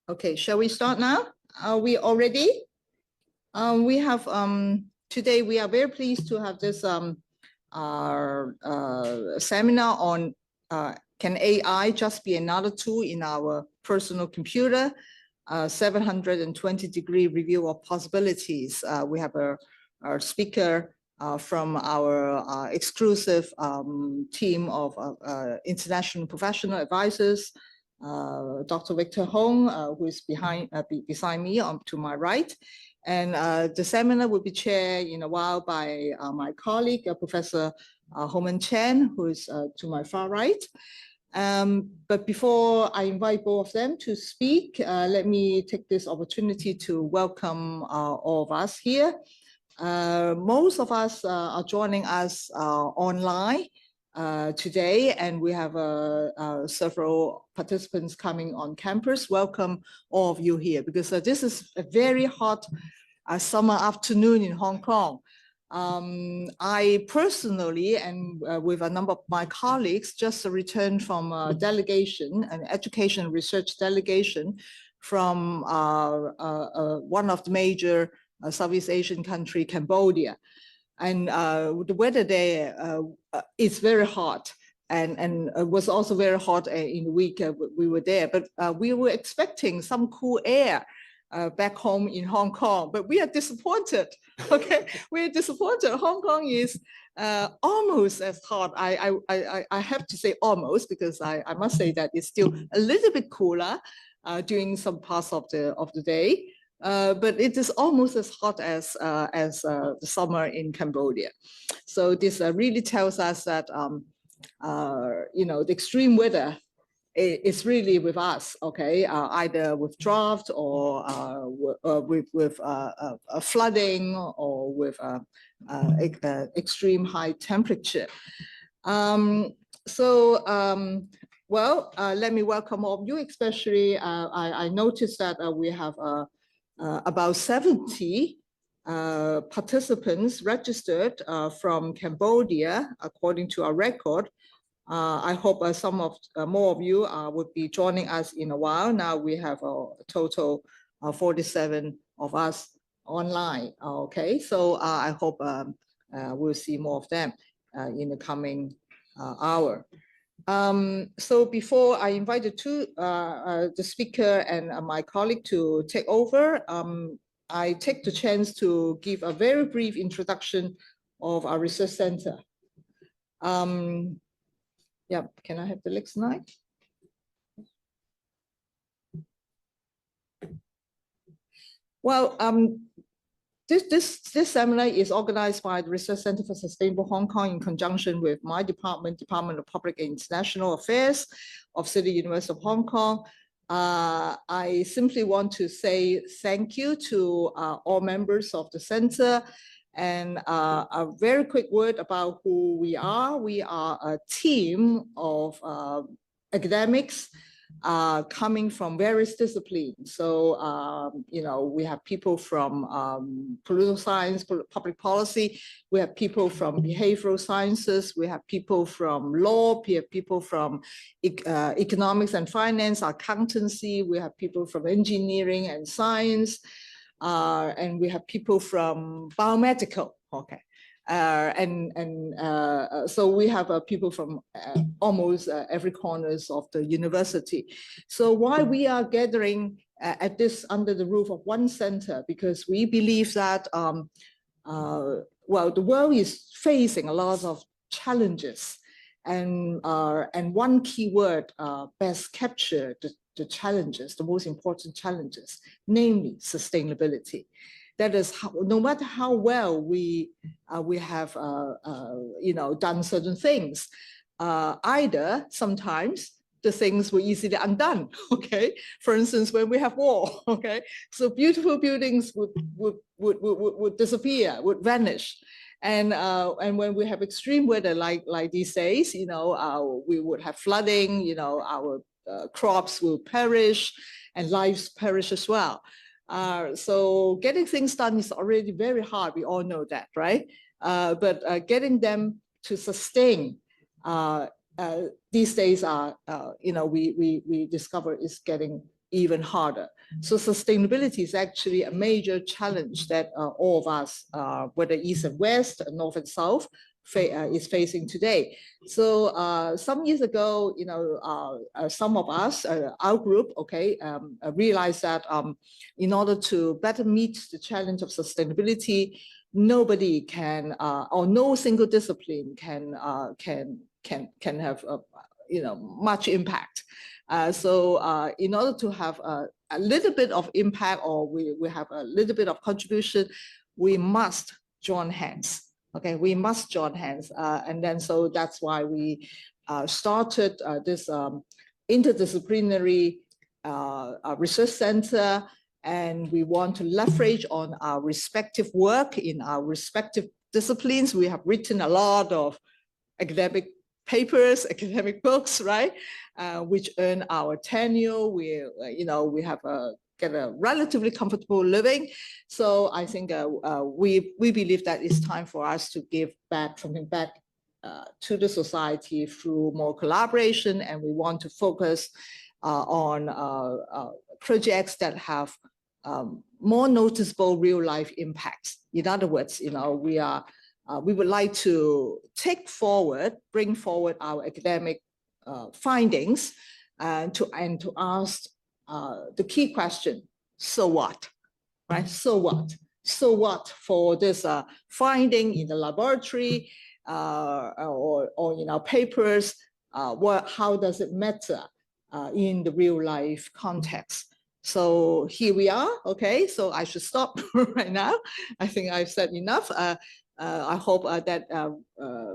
Okay, shall we start now? Are we all ready? We have today we are very pleased to have this seminar on can AI just be another tool in our personal computer? 720-degree review of possibilities. We have a speaker from our exclusive team of international professional advisors, Dr. Victor Hong, who is beside me to my right. And the seminar will be chaired in a while by my colleague, Professor Homan Chen, who is to my far right. But before I invite both of them to speak, let me take this opportunity to welcome all of us here. Most of us are joining us online today, and we have several participants coming on campus. Welcome all of you here, because this is a very hot summer afternoon in Hong Kong. I personally, and with a number of my colleagues, just returned from a delegation, an education research delegation from one of the major Southeast Asian country, Cambodia. And the weather there is very hot, and it was also very hot in the week we were there. But we were expecting some cool air back home in Hong Kong, but we are disappointed. Okay, we are disappointed. Hong Kong is almost as hot. I have to say almost, because I must say that it's still a little bit cooler during some parts of the day. But it is almost as hot as the summer in Cambodia. So this really tells us that you know, the extreme weather is really with us. Okay, either with drought or with flooding, or with extreme high temperature. Well, let me welcome all of you. Especially, I noticed that we have about 70 participants registered from Cambodia, according to our record. I hope some of more of you would be joining us in a while. Now we have a total 47 of us online. Okay, so I hope we'll see more of them in the coming hour. So before I invite the speaker and my colleague to take over, I take the chance to give a very brief introduction of our research center. Yeah, can I have the next slide? Well, this seminar is organized by the Research Center for Sustainable Hong Kong in conjunction with my department, Department of Public and International Affairs of City University of Hong Kong. I simply want to say thank you to all members of the center. And a very quick word about who we are. We are a team of academics coming from various disciplines. So, you know, we have people from political science, public policy. We have people from behavioral sciences. We have people from law. We have people from economics and finance, accountancy. We have people from engineering and science. And we have people from biomedical. Okay. So we have people from almost every corners of the university. So why we are gathering at this under the roof of one center? Because we believe that well, the world is facing a lot of challenges, and one key word best capture the challenges, the most important challenges, namely sustainability. That is, no matter how well we have you know, done certain things, either sometimes the things were easily undone. Okay, for instance, when we have war. Okay, so beautiful buildings would disappear, would vanish, and when we have extreme weather like these days, you know, we would have flooding. You know, our crops will perish, and lives perish as well. So getting things done is already very hard. We all know that, right? But getting them to sustain these days are, you know, we discover is getting even harder. So sustainability is actually a major challenge that all of us, whether East and West, North and South, is facing today. So some years ago, some of us, our group, realized that in order to better meet the challenge of sustainability, nobody can, or no single discipline can have much impact. So in order to have a little bit of impact, or we have a little bit of contribution, we must join hands. Okay, we must join hands. And then so that's why we started this interdisciplinary research center, and we want to leverage on our respective work in our respective disciplines. We have written a lot of academic papers, academic books, right, which earn our tenure. We have get a relatively comfortable living. So I think we believe that it's time for us to give back something back to the society through more collaboration, and we want to focus on projects that have more noticeable real life impacts. In other words, we would like to bring forward our academic findings and to ask the key question: so what, right? So what? So what for this finding in the laboratory or in our papers? How does it matter in the real life context? So here we are. Okay, so I should stop right now. I think I've said enough. I hope that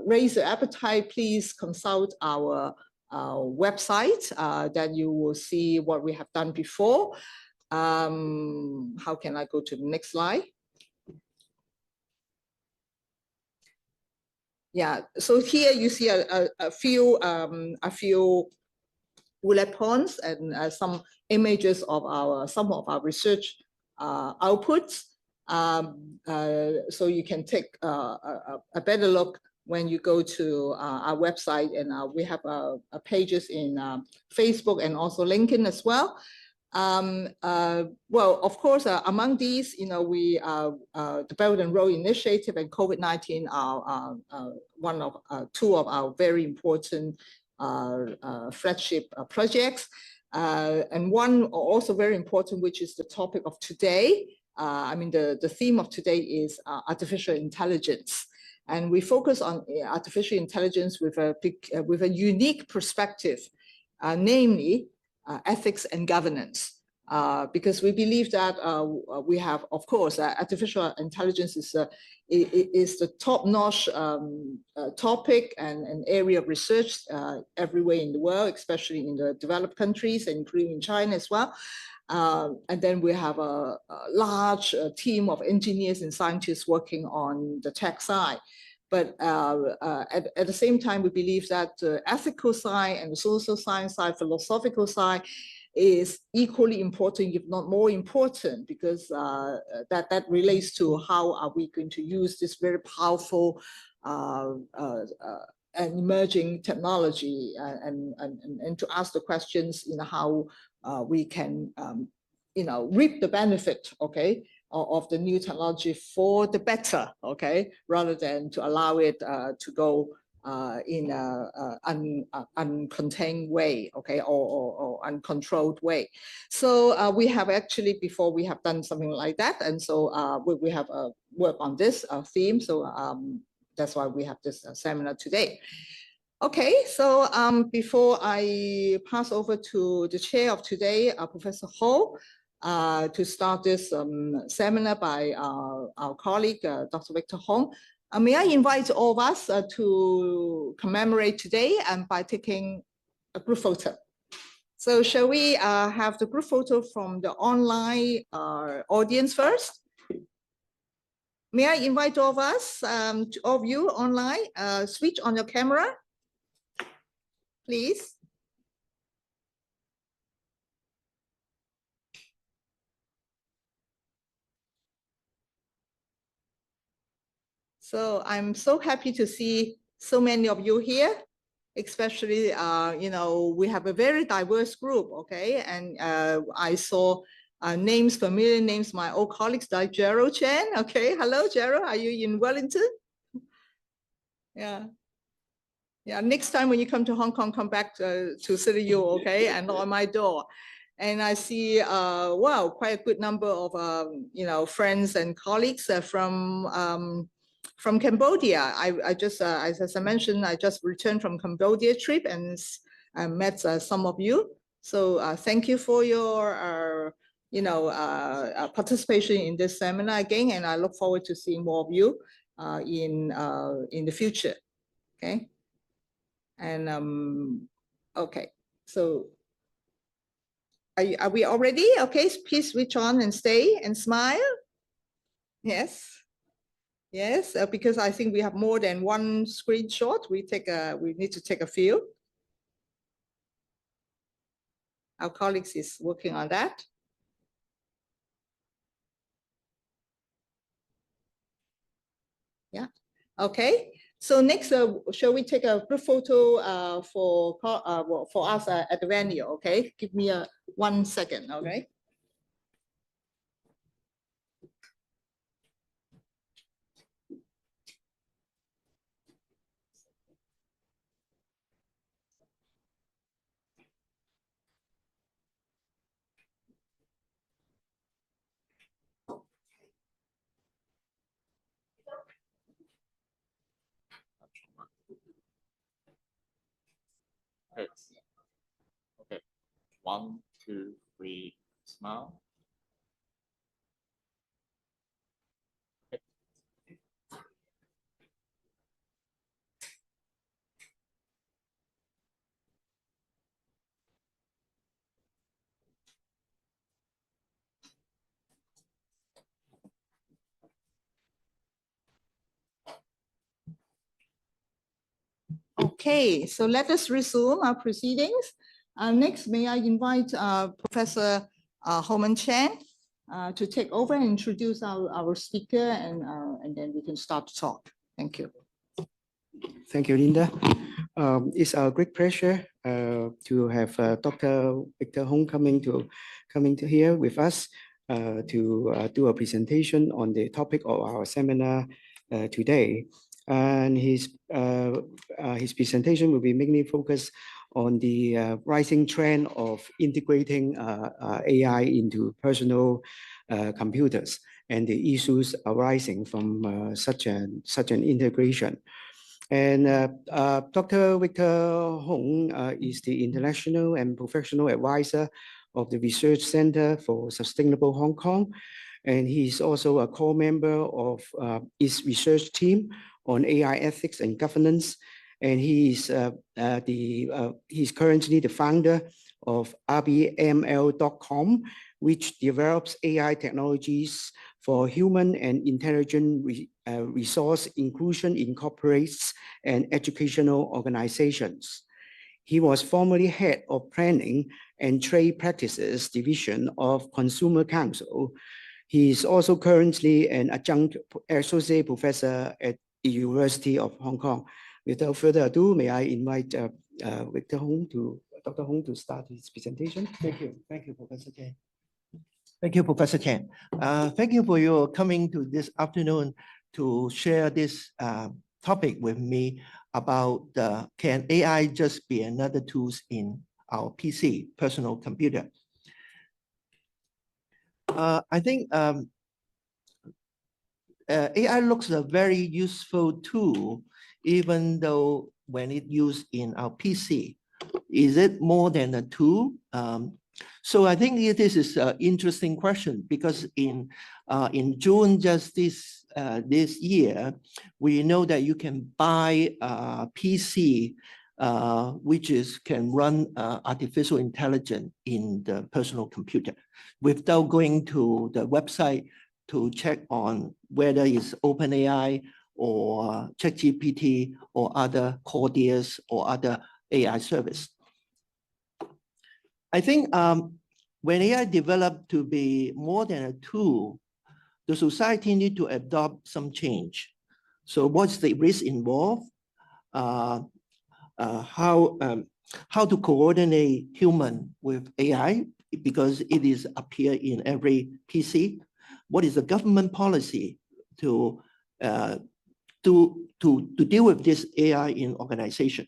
raise your appetite. Please consult our website. Then you will see what we have done before. How can I go to the next slide? Yeah, so here you see a few bullet points and some images of some of our research outputs. So you can take a better look when you go to our website, and we have pages in Facebook and also LinkedIn as well. Well, of course, among these, we the Belt and Road Initiative and COVID-19 are two of our very important flagship projects. And one also very important, which is the topic of today. I mean, the theme of today is artificial intelligence. And we focus on artificial intelligence with a unique perspective, namely ethics and governance. Because we believe that we have, of course, artificial intelligence is the top-notch topic and an area of research everywhere in the world, especially in the developed countries, including China as well. And then we have a large team of engineers and scientists working on the tech side. But at the same time, we believe that the ethical side and the social science side, philosophical side, is equally important, if not more important, because that relates to how are we going to use this very powerful and emerging technology, and to ask the questions, how we can, reap the benefit, okay, of the new technology for the better, okay, rather than to allow it to go in an uncontained way, okay, or uncontrolled way. So we have actually, before we have done something like that, and so we have worked on this theme. So that's why we have this seminar today. Okay, so before I pass over to the chair of today, Professor Ho, to start this seminar by our colleague, Dr. Victor Hong, may I invite all of us to commemorate today and by taking a group photo. So shall we have the group photo from the online audience first? May I invite all of us, all of you online, switch on your camera, please. So I'm so happy to see so many of you here. especially, you know, we have a very diverse group, okay? And I saw names, familiar names, my old colleagues like Gerald Chen, okay? Hello, Gerald, are you in Wellington? Yeah. Yeah, next time when you come to Hong Kong, come back to CityU, okay, and knock on my door. And I see, wow, quite a good number of, you know, friends and colleagues from Cambodia. I just, as I mentioned, I just returned from Cambodia trip and I met some of you. So thank you for your, you know, participation in this seminar again, and I look forward to seeing more of you in the future. Okay. And okay, so are we all ready? Okay, please switch on and stay and smile. Yes, yes, because I think we have more than one screenshot. We need to take a few. Our colleagues is working on that. Yeah. Okay. So next, shall we take a group photo for us at the venue? Okay. Give me 1 second. Okay. Okay. 1, 2, 3, smile. Okay, so let us resume our proceedings. Next, may I invite Professor Homan Chen to take over and introduce our speaker, and then we can start to talk. Thank you. Thank you, Linda. It's a great pleasure to have Dr. Victor Hong coming to here with us to do a presentation on the topic of our seminar today. And his presentation will be mainly focused on the rising trend of integrating AI into personal computers and the issues arising from such an integration. And Dr. Victor Hong is the international and professional advisor of the Research Center for Sustainable Hong Kong. And he's also a core member of its research team on AI ethics and governance. And he's currently the founder of rbml.com, which develops AI technologies for human and intelligent resource inclusion in corporates and educational organizations. He was formerly head of planning and trade practices division of Consumer Council. He is also currently an adjunct associate professor at the University of Hong Kong. Without further ado, may I invite Dr. Hong to start his presentation. Thank you, Professor Chen. Thank you, Professor Chen. Thank you for your coming to this afternoon to share this topic with me about can AI just be another tool in our PC, personal computer. I think AI looks a very useful tool, even though when it used in our PC. Is it more than a tool? So I think this is an interesting question because in June just this year, we know that you can buy a PC which can run artificial intelligence in the personal computer without going to the website to check on whether it's OpenAI or ChatGPT or other Cordias or other AI service. I think when AI developed to be more than a tool, the society need to adopt some change. So what's the risk involved? how to coordinate human with AI, because it is appear in every PC. What is the government policy to deal with this AI in organization?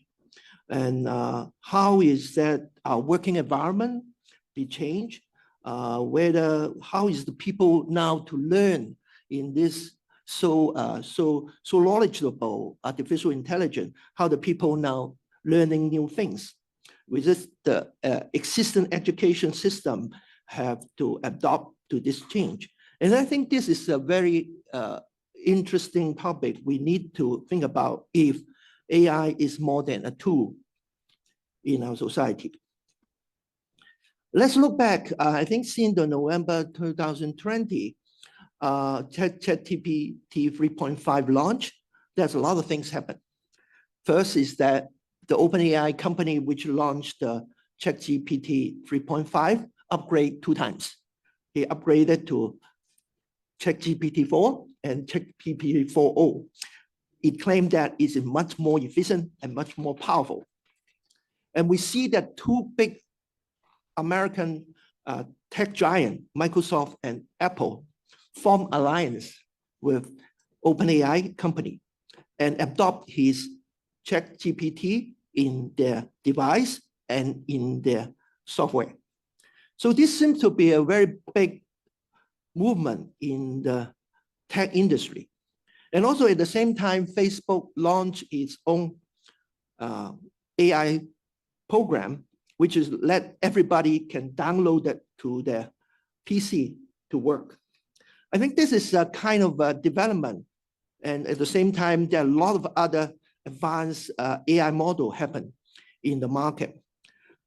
And how is that our working environment be changed? How is the people now to learn in this so knowledgeable artificial intelligence? How the people now learning new things? With this, the existing education system have to adopt to this change. And I think this is a very interesting topic we need to think about if AI is more than a tool in our society. Let's look back. I think since the November 2020 ChatGPT 3.5 launch, there's a lot of things happen. First is that the OpenAI company which launched the ChatGPT 3.5 upgrade 2 times. He upgraded to ChatGPT 4 and ChatGPT 4.0. It claimed that it's much more efficient and much more powerful. And we see that 2 big American tech giant, Microsoft and Apple, form alliance with OpenAI company and adopt his ChatGPT in their device and in their software. So this seems to be a very big movement in the tech industry. And also at the same time, Facebook launched its own AI program, which is let everybody can download it to their PC to work. I think this is a kind of a development. And at the same time, there are a lot of other advanced AI model happen in the market.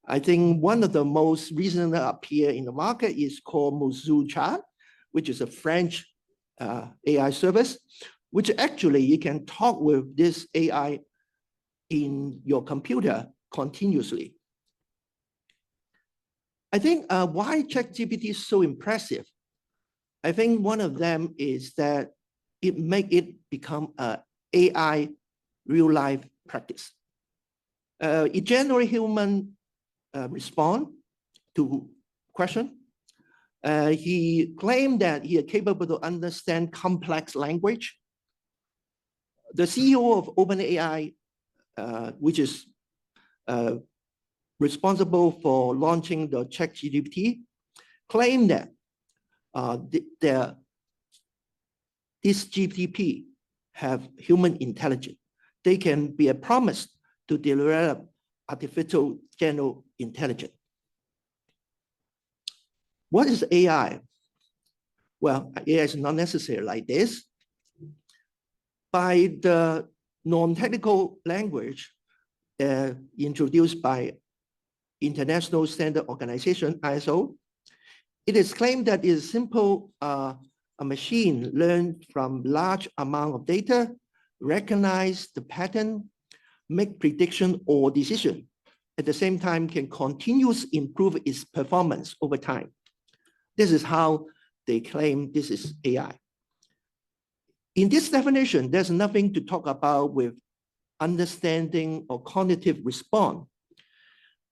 I think one of the most recent appear in the market is called Mozul Chat, which is a French AI service, which actually you can talk with this AI in your computer continuously. I think why ChatGPT is so impressive, I think one of them is that it make it become an AI real life practice. It generate human respond to question. He claimed that he is capable to understand complex language. The CEO of OpenAI, which is responsible for launching the ChatGPT, claimed that this GPT have human intelligence. They can be a promise to develop artificial general intelligence. What is AI? Well, AI is not necessarily like this. By the non-technical language introduced by International Standard Organization, ISO, it is claimed that it is simple a machine learned from large amount of data, recognize the pattern, make prediction or decision. At the same time, can continuously improve its performance over time. This is how they claim this is AI. In this definition, there's nothing to talk about with understanding or cognitive response.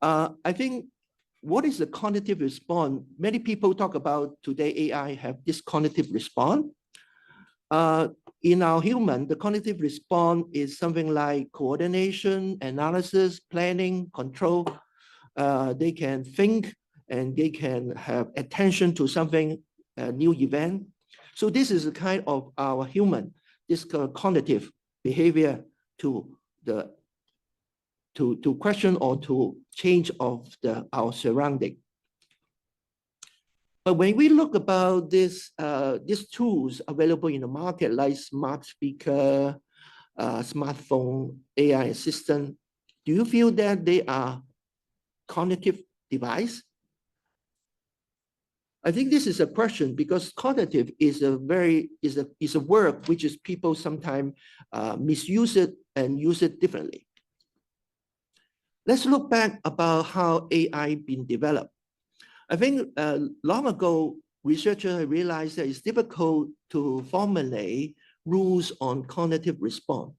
I think what is the cognitive response? Many people talk about today AI have this cognitive response. In our human, the cognitive response is something like coordination, analysis, planning, control. They can think and they can have attention to something, a new event. So this is a kind of our human, this cognitive behavior to question or to change of our surrounding. But when we look about these tools available in the market, like smart speaker, smartphone, AI assistant, do you feel that they are cognitive device? I think this is a question because cognitive is a word which is people sometimes misuse it and use it differently. Let's look back about how AI been developed. I think long ago, researchers realized that it's difficult to formulate rules on cognitive response.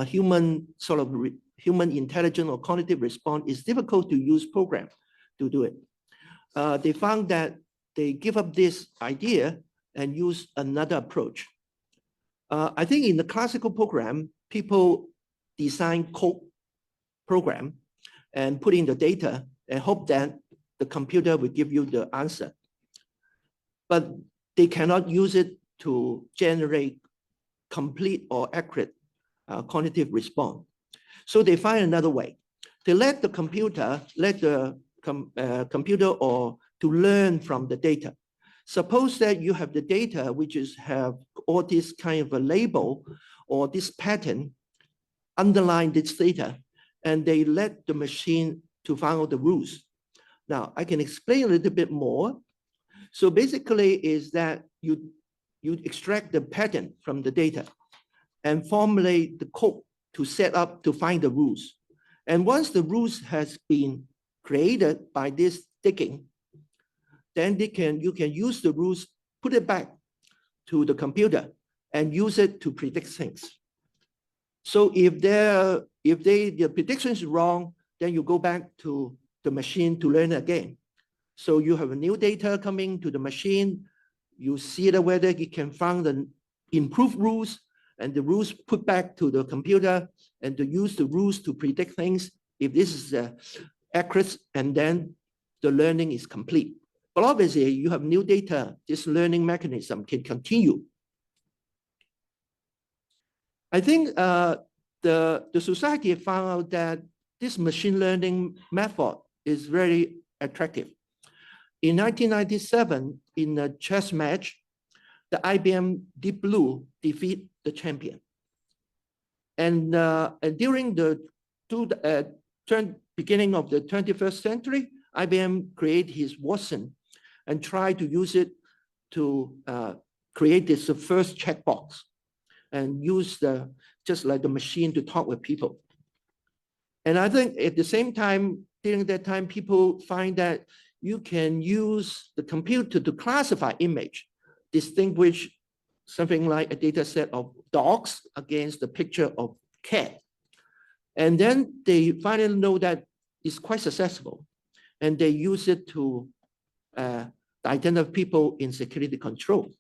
Human sort of human intelligence or cognitive response, it's difficult to use program to do it. They found that they give up this idea and use another approach. I think in the classical program, people design code program and put in the data and hope that the computer will give you the answer. But they cannot use it to generate complete or accurate cognitive response. So they find another way. They let the computer, computer or to learn from the data. Suppose that you have the data which is have all this kind of a label or this pattern underline this data, and they let the machine to find out the rules. Now I can explain a little bit more. So basically is that you extract the pattern from the data and formulate the code to set up to find the rules. And once the rules has been created by this digging, then you can use the rules, put it back to the computer and use it to predict things. So if the prediction is wrong, then you go back to the machine to learn again. So you have a new data coming to the machine, you see whether it can find the improved rules, and the rules put back to the computer and to use the rules to predict things. If this is accurate, and then the learning is complete. But obviously you have new data, this learning mechanism can continue. I think the society found out that this machine learning method is very attractive. In 1997, in a chess match, the IBM Deep Blue defeat the champion. And during the beginning of the 21st century, IBM created his Watson and tried to use it to create this first checkbox and use just like the machine to talk with people. And I think at the same time, during that time, people find that you can use the computer to classify image, distinguish something like a data set of dogs against the picture of cat. And then they finally know that it's quite successful. And they use it to identify people in security control.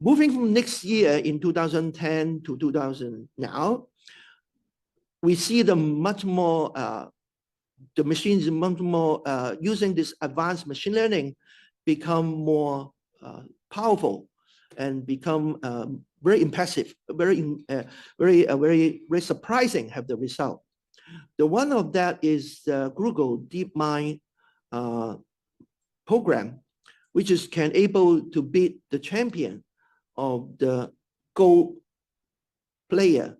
Moving from next year in 2010 to 2000 now, we see the much more, the machines much more using this advanced machine learning become more powerful and become very impressive, very surprising have the result. The one of that is the Google DeepMind program, which is can able to beat the champion of the Go player,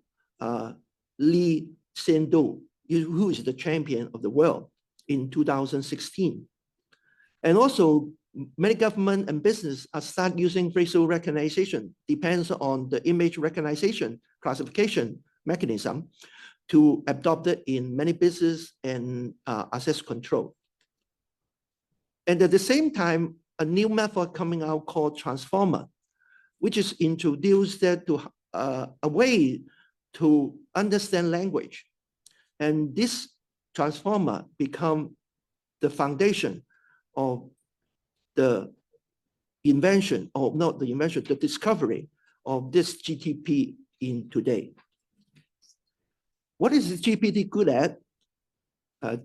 Lee Hsien-do, who is the champion of the world in 2016. And also many government and business are start using facial recognition, depends on the image recognition classification mechanism to adopt it in many business and access control. And at the same time, a new method coming out called transformer, which is introduced that to a way to understand language. And this transformer become the foundation of the invention, or not the invention, the discovery of this GTP in today. What is the GPT good at?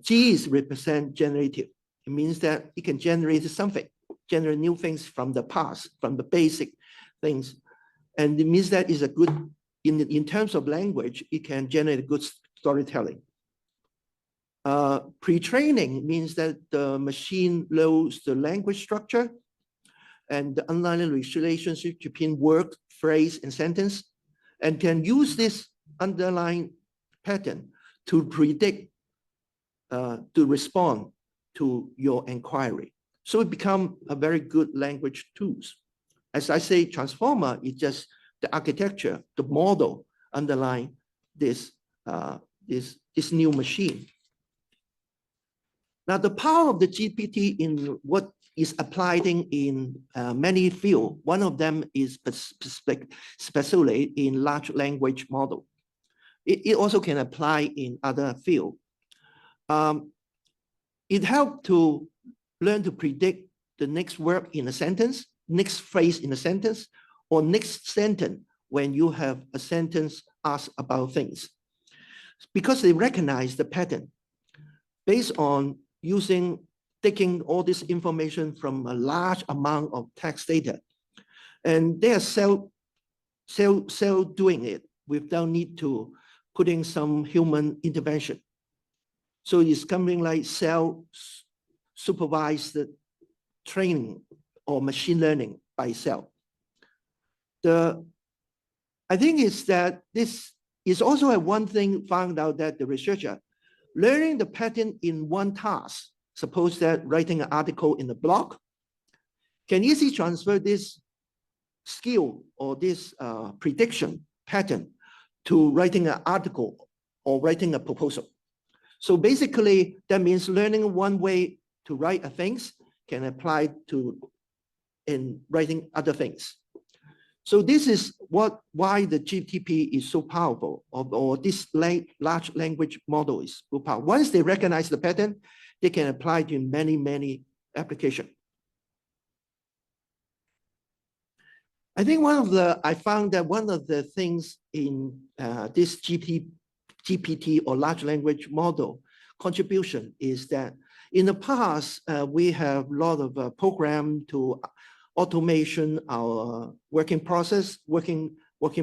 G is represent generative. It means that it can generate something, generate new things from the past, from the basic things. And it means that is a good, in terms of language, it can generate good storytelling. Pre-training means that the machine knows the language structure and the underlying relationship between word, phrase, and sentence, and can use this underlying pattern to predict, to respond to your inquiry. So it become a very good language tools. As I say, transformer is just the architecture, the model underlying this, this new machine. Now, the power of the GPT in what is applied in many fields. One of them is especially in large language model. it also can apply in other field. It helps to learn to predict the next word in a sentence, next phrase in a sentence, or next sentence when you have a sentence asked about things. Because they recognize the pattern based on taking all this information from a large amount of text data. And they are self doing it without need to putting some human intervention. So it's something like self-supervised training or machine learning by itself. I think is that this is also one thing found out that the researcher learning the pattern in one task, suppose that writing an article in a blog, can easily transfer this skill or this prediction pattern to writing an article or writing a proposal. So basically, that means learning one way to write things can apply to in writing other things. So this is why the GTP is so powerful, or this large language model is so powerful. Once they recognize the pattern, they can apply to many applications. I think I found that one of the things in this GPT or large language model contribution is that in the past, we have a lot of program to automation our working process, working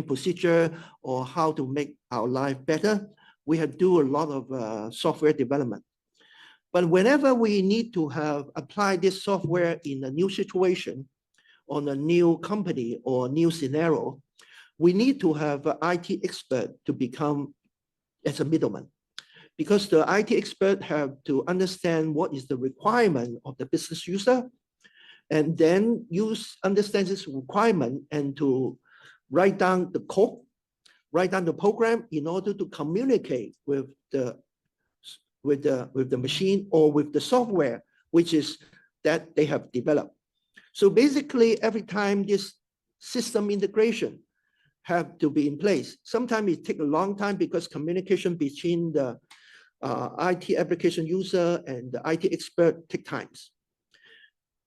procedure, or how to make our life better. We have do a lot of software development. But whenever we need to apply this software in a new situation, on a new company or new scenario, we need to have an IT expert to become as a middleman. Because the IT expert have to understand what is the requirement of the business user, and then understand this requirement and to write down the code, write down the program in order to communicate with the machine or with the software, which is that they have developed. So basically, every time this system integration have to be in place, sometimes it takes a long time because communication between the IT application user and the IT expert take times.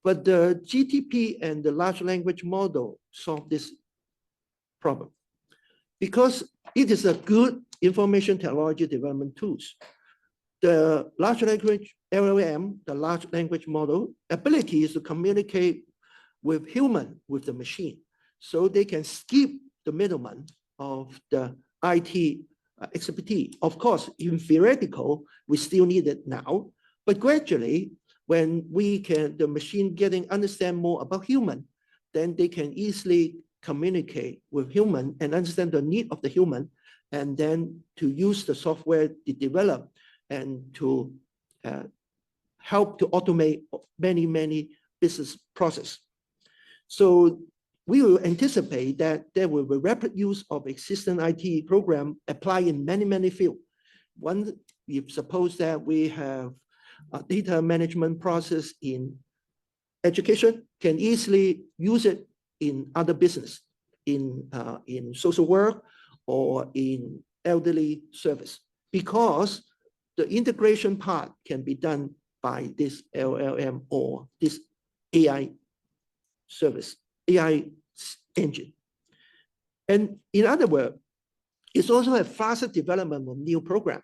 But the GTP and the large language model solve this problem because it is a good information technology development tools. The large language LLM, the large language model, ability is to communicate with human, with the machine. So they can skip the middleman of the IT expertise. Of course, in theoretical, we still need it now, but gradually, when the machine understand more about human, then they can easily communicate with human and understand the need of the human, and then to use the software to develop and to help to automate many business process. So we will anticipate that there will be rapid use of existing IT program applied in many fields. One, if suppose that we have a data management process in education, can easily use it in other business, in social work or in elderly service, because the integration part can be done by this LLM or this AI service, AI engine. And in other words, it's also a faster development of new program,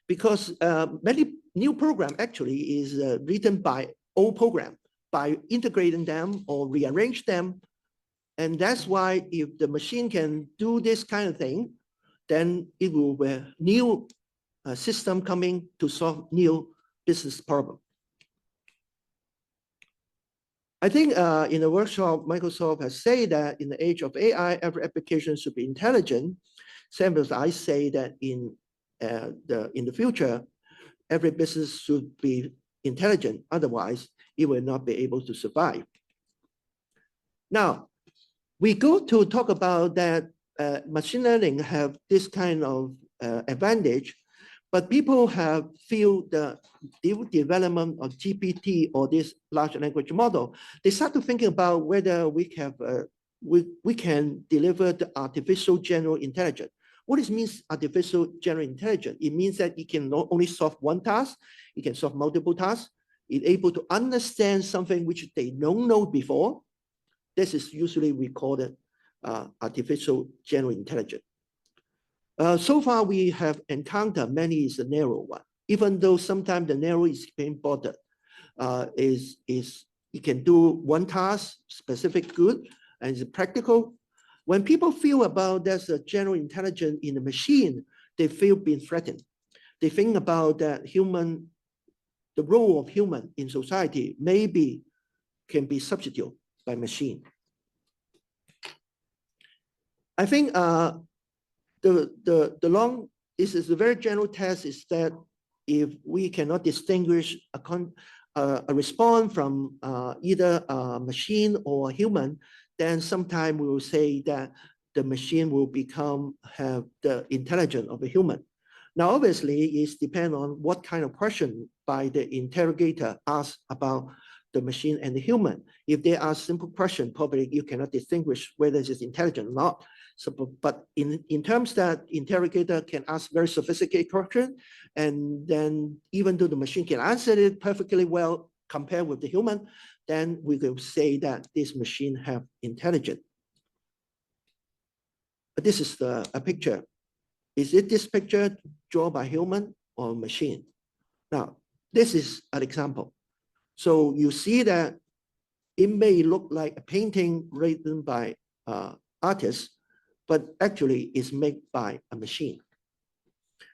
because many new program actually is written by old program by integrating them or rearrange them. And that's why if the machine can do this kind of thing, then it will be a new system coming to solve new business problem. I think in the workshop, Microsoft has said that in the age of AI, every application should be intelligent. Same as I say that in the future, every business should be intelligent. Otherwise, it will not be able to survive. Now, we go to talk about that machine learning have this kind of advantage, but people have feel the development of GPT or this large language model. They start to thinking about whether we can deliver the artificial general intelligence, What it means artificial general intelligence? It means that it can not only solve one task, it can solve multiple tasks. It's able to understand something which they don't know before. This is usually we call it artificial general intelligence. So far, we have encountered many is the narrow one, even though sometimes the narrow is being bordered. It can do one task, specific good, and it's practical. When people feel about there's a general intelligence in the machine, they feel being threatened. They think about that the role of human in society maybe can be substituted by machine. I think this is a very general test is that if we cannot distinguish a response from either a machine or a human, then sometime we will say that the machine will have the intelligence of a human. Now, obviously, it depends on what kind of question by the interrogator asks about the machine and the human. If they ask simple question, probably you cannot distinguish whether it's intelligent or not. So, but in terms that interrogator can ask very sophisticated question, and then even though the machine can answer it perfectly well compared with the human, then we will say that this machine have intelligence. But this is a picture. Is it this picture drawn by human or machine? Now, this is an example. So you see that it may look like a painting written by artists, but actually it's made by a machine.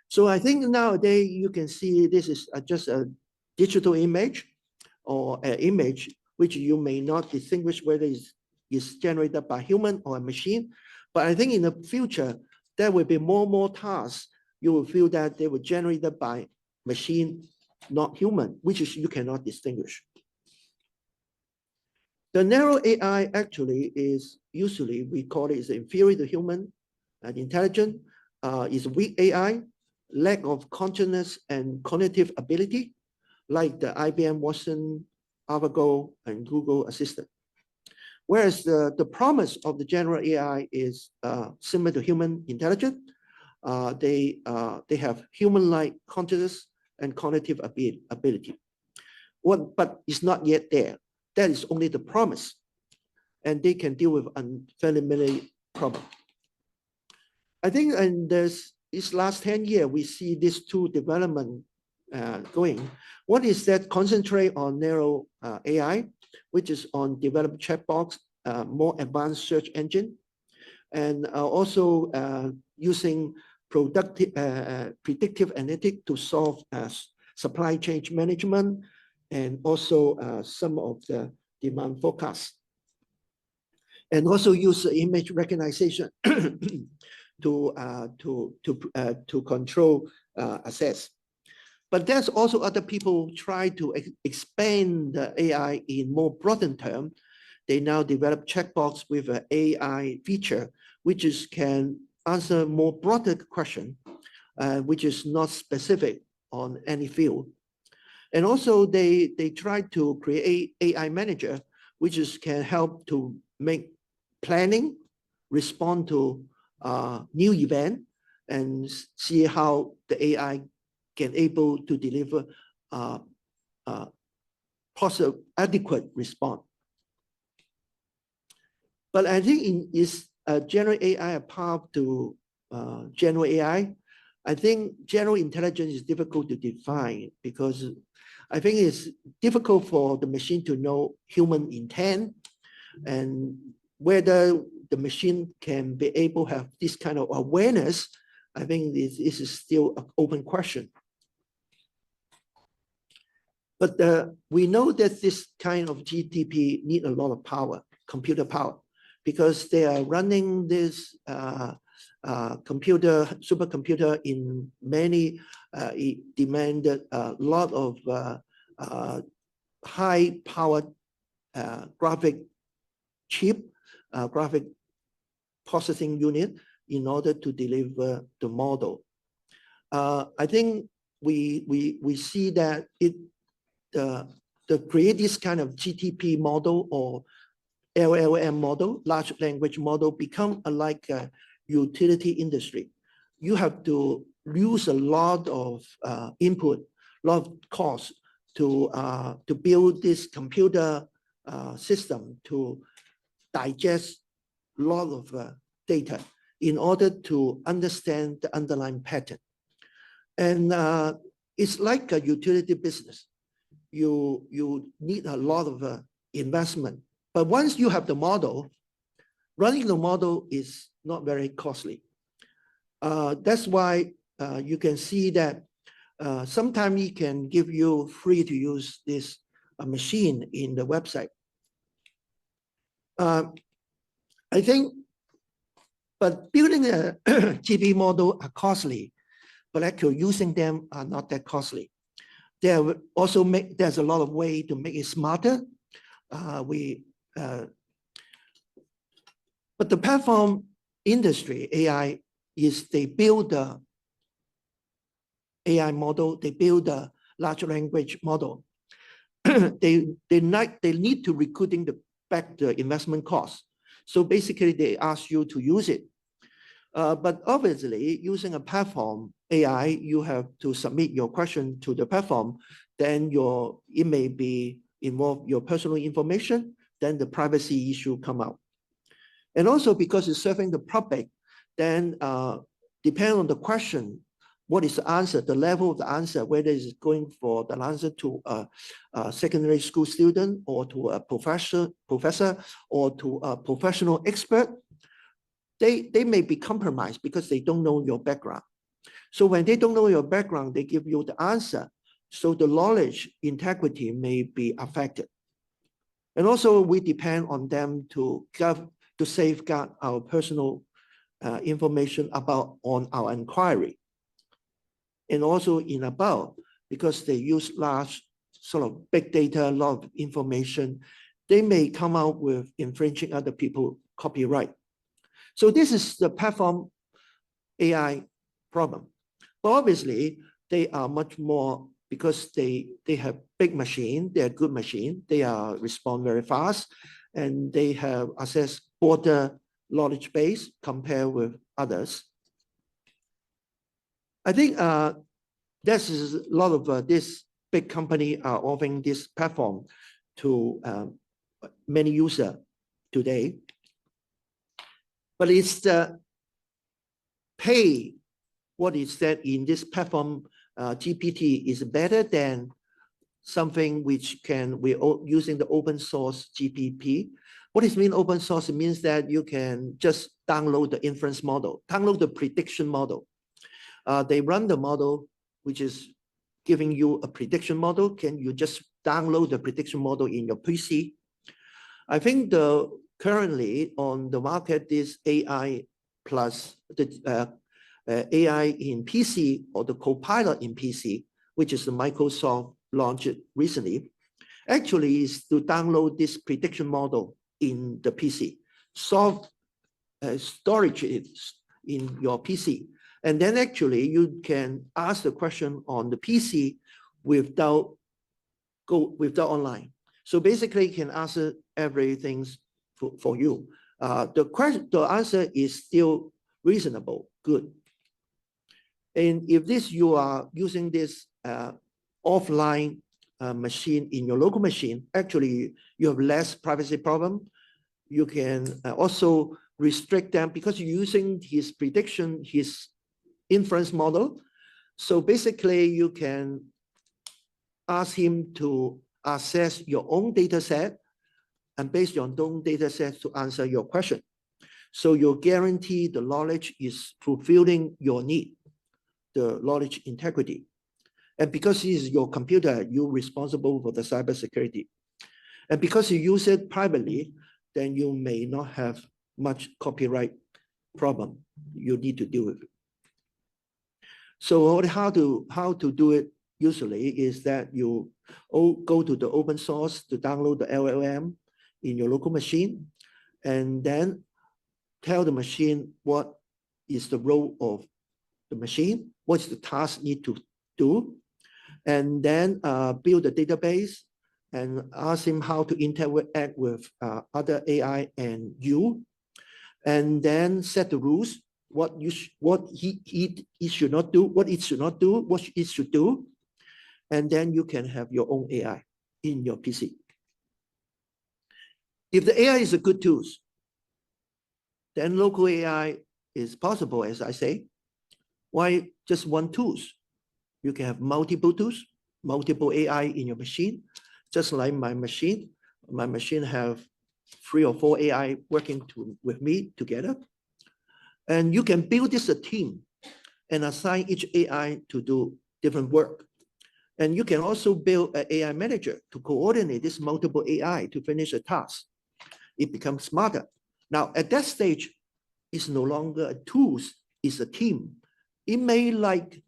So I think nowadays you can see this is just a digital image or an image which you may not distinguish whether it's generated by human or a machine. But I think in the future, there will be more and more tasks. You will feel that they were generated by machine, not human, which is you cannot distinguish. The narrow AI actually is usually we call it is inferior to human and intelligent, is weak AI, lack of consciousness and cognitive ability, like the IBM Watson, AlphaGo, and Google Assistant. Whereas the promise of the general AI is similar to human intelligence. They have human-like consciousness and cognitive ability. But it's not yet there. That is only the promise. And they can deal with unfamiliar problem. I think in this last 10 years, we see these two development going. One is that concentrate on narrow AI, which is on developed chatbots, more advanced search engine, and also using predictive analytics to solve supply chain management, and also some of the demand forecasts. And also use image recognition to control access. But there's also other people try to expand the AI in more broadened term. They now develop chatbots with an AI feature, which can answer more broader question, which is not specific on any field. And also they try to create AI manager, which can help to make planning, respond to new event, and see how the AI can able to deliver adequate response. But I think is general AI a path to general AI? I think general intelligence is difficult to define because I think it's difficult for the machine to know human intent, and whether the machine can be able to have this kind of awareness. I think this is still an open question. But we know that this kind of GTP need a lot of power, computer power, because they are running this supercomputer in many, it demanded a lot of high powered graphic chip, graphic processing unit in order to deliver the model. I think we see that to create this kind of GTP model or LLM model, large language model, become like a utility industry. you have to use a lot of input, lot of cost to build this computer system to digest a lot of data in order to understand the underlying pattern. And it's like a utility business. You need a lot of investment. But once you have the model, running the model is not very costly. That's why you can see that sometimes he can give you free to use this machine in the website. I think, but building a GP model are costly, but actually using them are not that costly. There also there's a lot of way to make it smarter. But the platform industry, AI, is they build the AI model, they build a large language model. they need to recruiting back the investment cost. So basically they ask you to use it. But obviously using a platform AI, you have to submit your question to the platform, then it may be involve your personal information, then the privacy issue come out. And also because it's serving the public, then depending on the question, what is the answer, the level of the answer, whether it's going for the answer to a secondary school student or to a professor or to a professional expert, they may be compromised because they don't know your background. So when they don't know your background, they give you the answer. So the knowledge integrity may be affected. And also we depend on them to safeguard our personal information on our inquiry. And also in about, because they use large sort of big data, a lot of information, they may come out with infringing other people's copyright. So this is the platform AI problem. But obviously, they are much more because they have big machine, they are good machine, they respond very fast, and they have access broader knowledge base compared with others. I think there's a lot of this big company are offering this platform to many users today. But it's the pay, what is that in this platform GPT is better than something which we're using the open source GPT. What does it mean open source? It means that you can just download the inference model, download the prediction model. They run the model, which is giving you a prediction model. Can you just download the prediction model in your PC? I think currently on the market, this AI plus the AI in PC or the Copilot in PC, which is the Microsoft launched recently, actually is to download this prediction model in the PC, storage it in your PC. And then actually you can ask the question on the PC without online. So basically you can answer everything for you. The answer is still reasonable, good. And if you are using this offline machine in your local machine, actually you have less privacy problem. You can also restrict them because you're using his prediction, his inference model. So basically you can ask him to access your own data set and based on your own data set to answer your question. So you guarantee the knowledge is fulfilling your need, the knowledge integrity. And because it's your computer, you're responsible for the cybersecurity. And because you use it privately, then you may not have much copyright problem you need to deal with. So how to do it usually is that you go to the open source to download the LLM in your local machine, and then tell the machine what is the role of the machine, what's the task need to do, and then build a database and ask him how to interact with other AI and you, and then set the rules what he should not do, what it should not do, what it should do, and then you can have your own AI in your PC. If the AI is a good tool, then local AI is possible, as I say. Why just one tool? You can have multiple tools, multiple AI in your machine, just like my machine. My machine have 3 or 4 AI working with me together. And you can build this a team and assign each AI to do different work. And you can also build an AI manager to coordinate this multiple AI to finish a task. It becomes smarter. Now, at that stage, it's no longer a tool, it's a team. It may like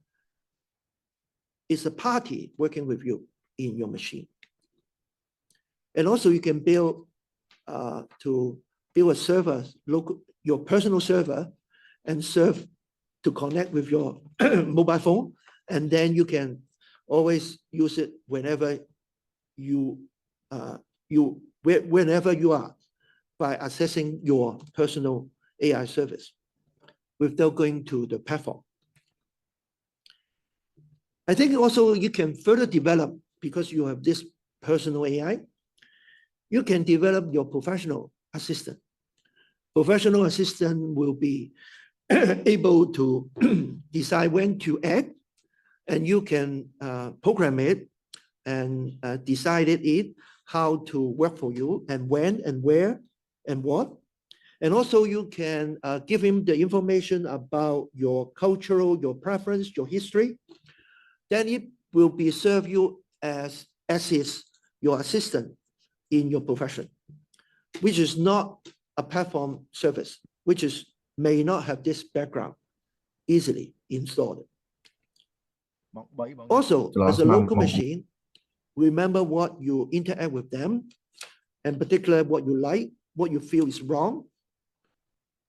it's a party working with you in your machine. And also you can build to build a server, your personal server, and serve to connect with your mobile phone. And then you can always use it whenever whenever you are by accessing your personal AI service without going to the platform. I think also you can further develop, because you have this personal AI, you can develop your professional assistant. Professional assistant will be able to decide when to act, and you can program it and decide it how to work for you, and when and where and what. And also you can give him the information about your cultural, your preference, your history. Then it will be serve you as your assistant in your profession, which is not a platform service, which may not have this background easily installed. Also, as a local machine, remember what you interact with them, and particularly what you like, what you feel is wrong.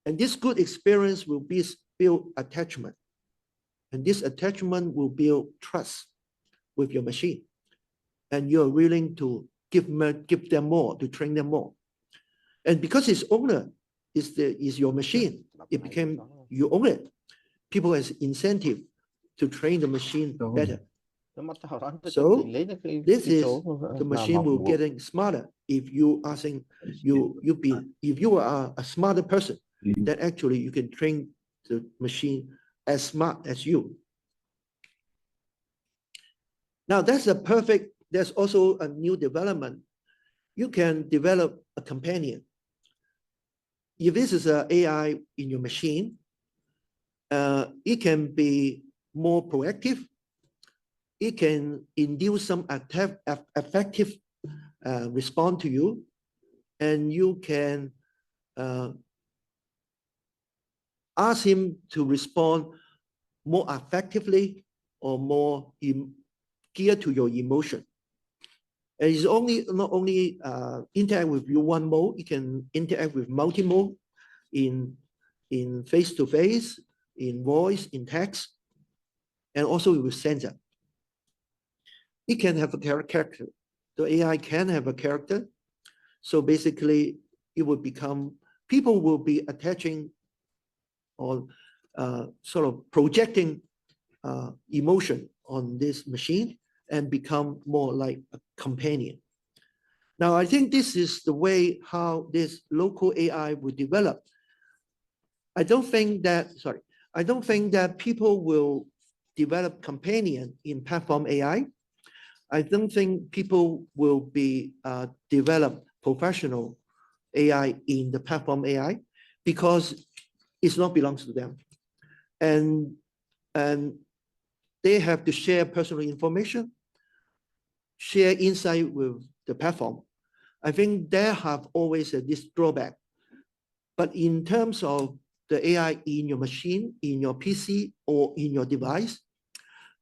And this good experience will build attachment. And this attachment will build trust with your machine. And you're willing to give them more, to train them more. And because its owner is your machine, it became you own it. People has incentive to train the machine better. So this is the machine will getting smarter. If you asking if you are a smarter person, then actually you can train the machine as smart as you. Now there's also a new development. You can develop a companion. If this is an AI in your machine, it can be more proactive. It can induce some effective response to you, and you can ask him to respond more effectively or more geared to your emotion. And it's not only interact with you one mode, it can interact with multi-mode in face-to-face, in voice, in text, and also with sensor. It can have a character. The AI can have a character. So basically, it will become, people will be attaching or sort of projecting emotion on this machine and become more like a companion. Now, I think this is the way how this local AI will develop. I don't think that people will develop companion in platform AI. I don't think people will be develop professional AI in the platform AI, because it's not belongs to them. And they have to share personal information, share insight with the platform. I think they have always this drawback. But in terms of the AI in your machine, in your PC, or in your device,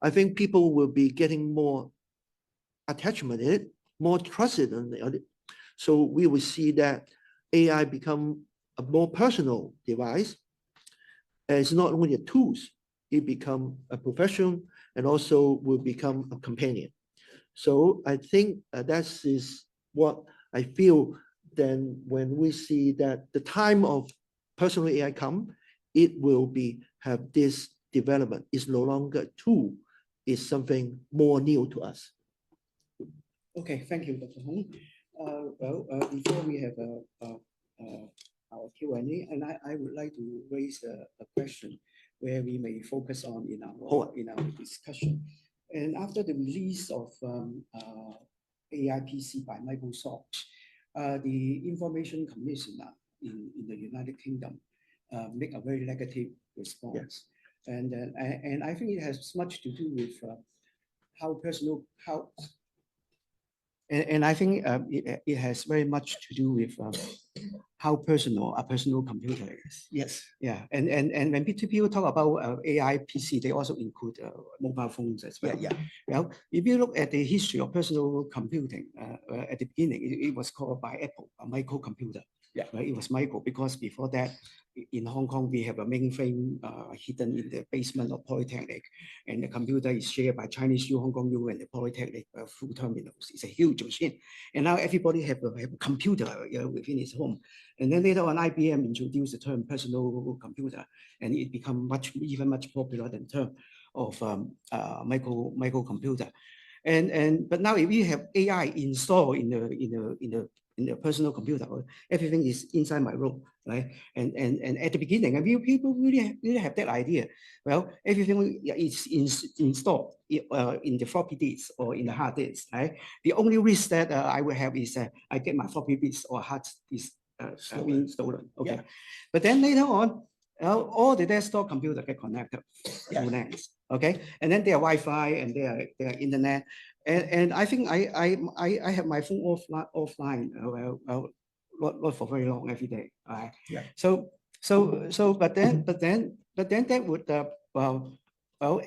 I think people will be getting more attachment in it, more trusted in it. So we will see that AI become a more personal device. And it's not only a tool, it become a profession and also will become a companion. So I think that is what I feel then when we see that the time of personal AI come, it will have this development. It's no longer tool, it's something more new to us. Okay, thank you, Dr. Hong. Before we have our Q&A, and I would like to raise a question where we may focus on in our discussion. And after the release of AI PC by Microsoft, the Information Commissioner in the United Kingdom make a very negative response. And I think it has much to do with and I think it has very much to do with how personal a personal computer is. Yes. Yeah, and when people talk about AI PC, they also include mobile phones as well. Yeah. Well, if you look at the history of personal computing, at the beginning, it was called by Apple a microcomputer. Yeah. Right? It was micro because before that, in Hong Kong, we have a mainframe hidden in the basement of Polytechnic, and the computer is shared by Chinese U, Hong Kong U, and the Polytechnic full terminals. It's a huge machine, and now everybody have a computer within his home. And then later on, IBM introduced the term personal computer, and it became even much popular than the term of microcomputer. But now if you have AI installed in the personal computer, everything is inside my room, right? And at the beginning, people really have that idea. Well, everything is installed in the floppy disk or in the hard disk, right? The only risk that I will have is I get my floppy disk or hard disk being stolen. Okay, yeah. But then later on, all the desktop computer get connected through NAS. Okay, and then their Wi-Fi and their internet, and I think I have my phone offline. Not for very long every day. Yeah. But then that would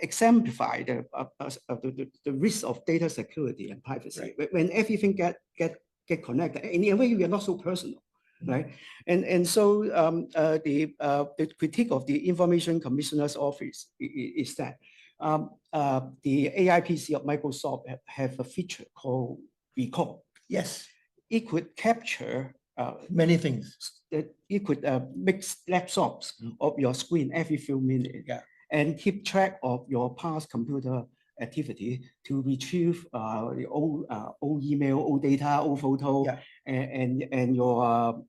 exemplify the risk of data security and privacy. Right. When everything get connected, in a way we are not so personal. Right, and so the critique of the Information Commissioner's Office is that the AI PC of Microsoft have a feature called recall. Yes, it could capture many things. It could make snapshots of your screen every few minutes, yeah, and keep track of your past computer activity to retrieve the old email, old data, old photo, yeah, and your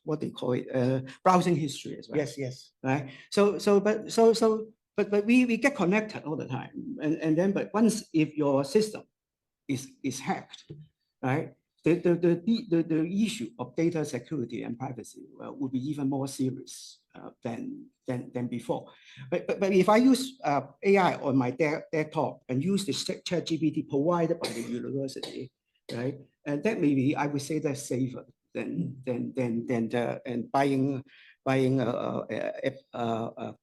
what they call it, browsing history as well. Yes. Right. But we get connected all the time, and then but once if your system is hacked, right, the issue of data security and privacy will be even more serious than before. But if I use AI on my desktop and use the ChatGPT provided by the university, right, and that maybe I would say that's safer than buying a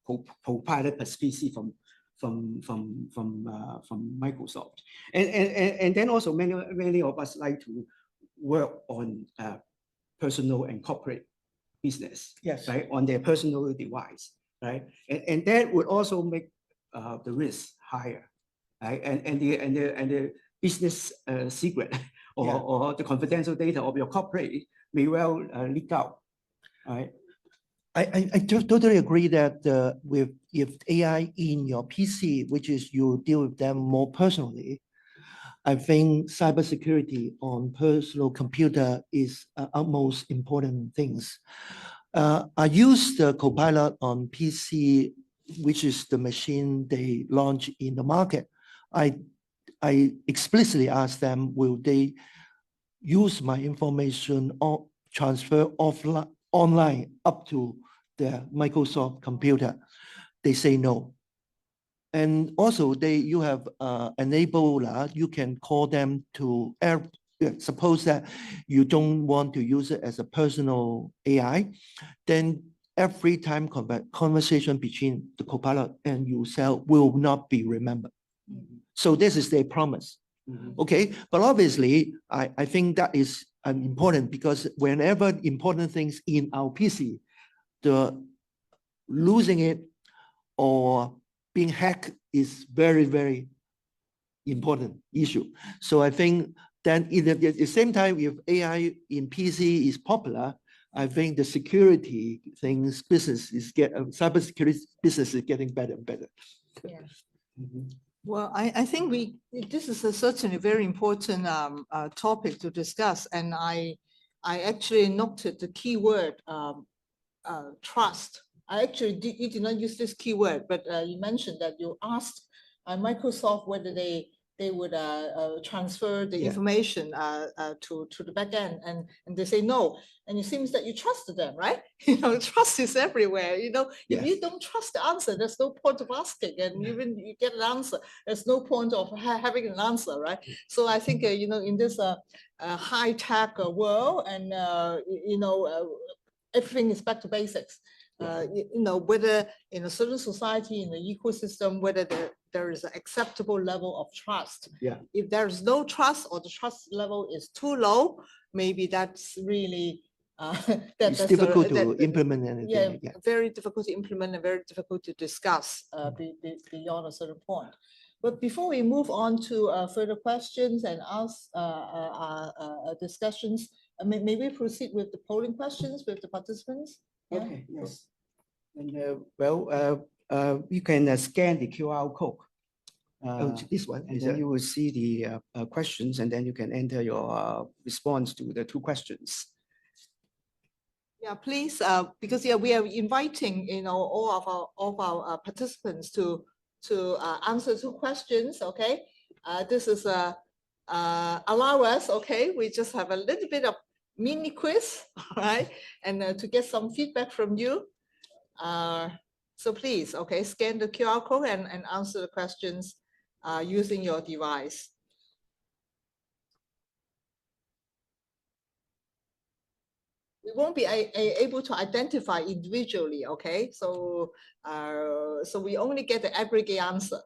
co-pilot per species from Microsoft, and then also many of us like to work on personal and corporate business, yes, right, on their personal device, right, and that would also make the risk higher, right, and the business secret or the confidential data of your corporate may well leak out, right. I totally agree that if AI in your PC, which is you deal with them more personally, I think cybersecurity on personal computer is utmost important things. I use the Copilot on PC, which is the machine they launch in the market. I explicitly asked them, will they use my information or transfer offline, online up to the Microsoft computer? They say no. And also you have enabler, you can call them to suppose that you don't want to use it as a personal AI, then every time conversation between the Copilot and yourself will not be remembered. Mm-hmm. So this is their promise. Mm-hmm. Okay, but obviously I think that is important because whenever important things in our PC, the losing it or being hacked is very, very important issue. So I think then at the same time, if AI in PC is popular, I think the security things business is cybersecurity business is getting better and better. Yeah. Mhm. Well, I think this is a certainly very important topic to discuss, and I actually noted the keyword trust. You did not use this keyword, but you mentioned that you asked Microsoft whether they would transfer the Yeah. information to the back end, and they say no. And it seems that you trusted them, right? Trust is everywhere. If you Yes. don't trust the answer, there's no point of asking. And even you get an answer, there's no point of having an answer, right? So I think in this high tech world, and everything is back to basics. Whether in a certain society, in the ecosystem, whether there is an acceptable level of trust. Yeah. If there is no trust, or the trust level is too low, maybe that's really It's difficult to implement anything. Yeah, Yeah. very difficult to implement and very difficult to discuss beyond a certain point. But before we move on to further questions and ask discussions, may we proceed with the polling questions with the participants? Yeah. Okay, yes. And you can scan the QR code. Oh, this one And is then a, you will see the questions, and then you can enter your response to the two questions. Yeah, please, because we are inviting all of our participants to answer two questions. Okay, this is allow us. Okay, we just have a little bit of mini quiz, right, and to get some feedback from you. So please, okay, scan the QR code and answer the questions using your device. We won't be able to identify individually, okay? So we only get the aggregate answer.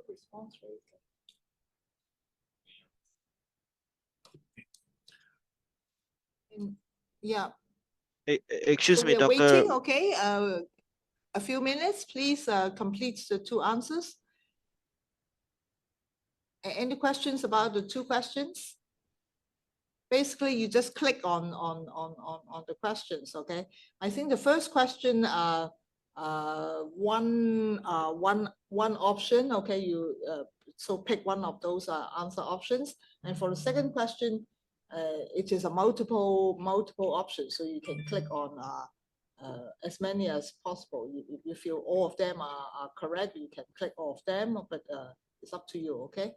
Response rate. Yeah. Excuse So me, we are Dr. waiting, okay? A few minutes, please complete the two answers. Any questions about the two questions? Basically, you just click on the questions, okay? I think the first question, one option, okay? You so pick one of those answer options, and for the second question, it is a multiple options, so you can click on as many as possible. If you feel all of them are correct, you can click all of them, but it's up to you, okay?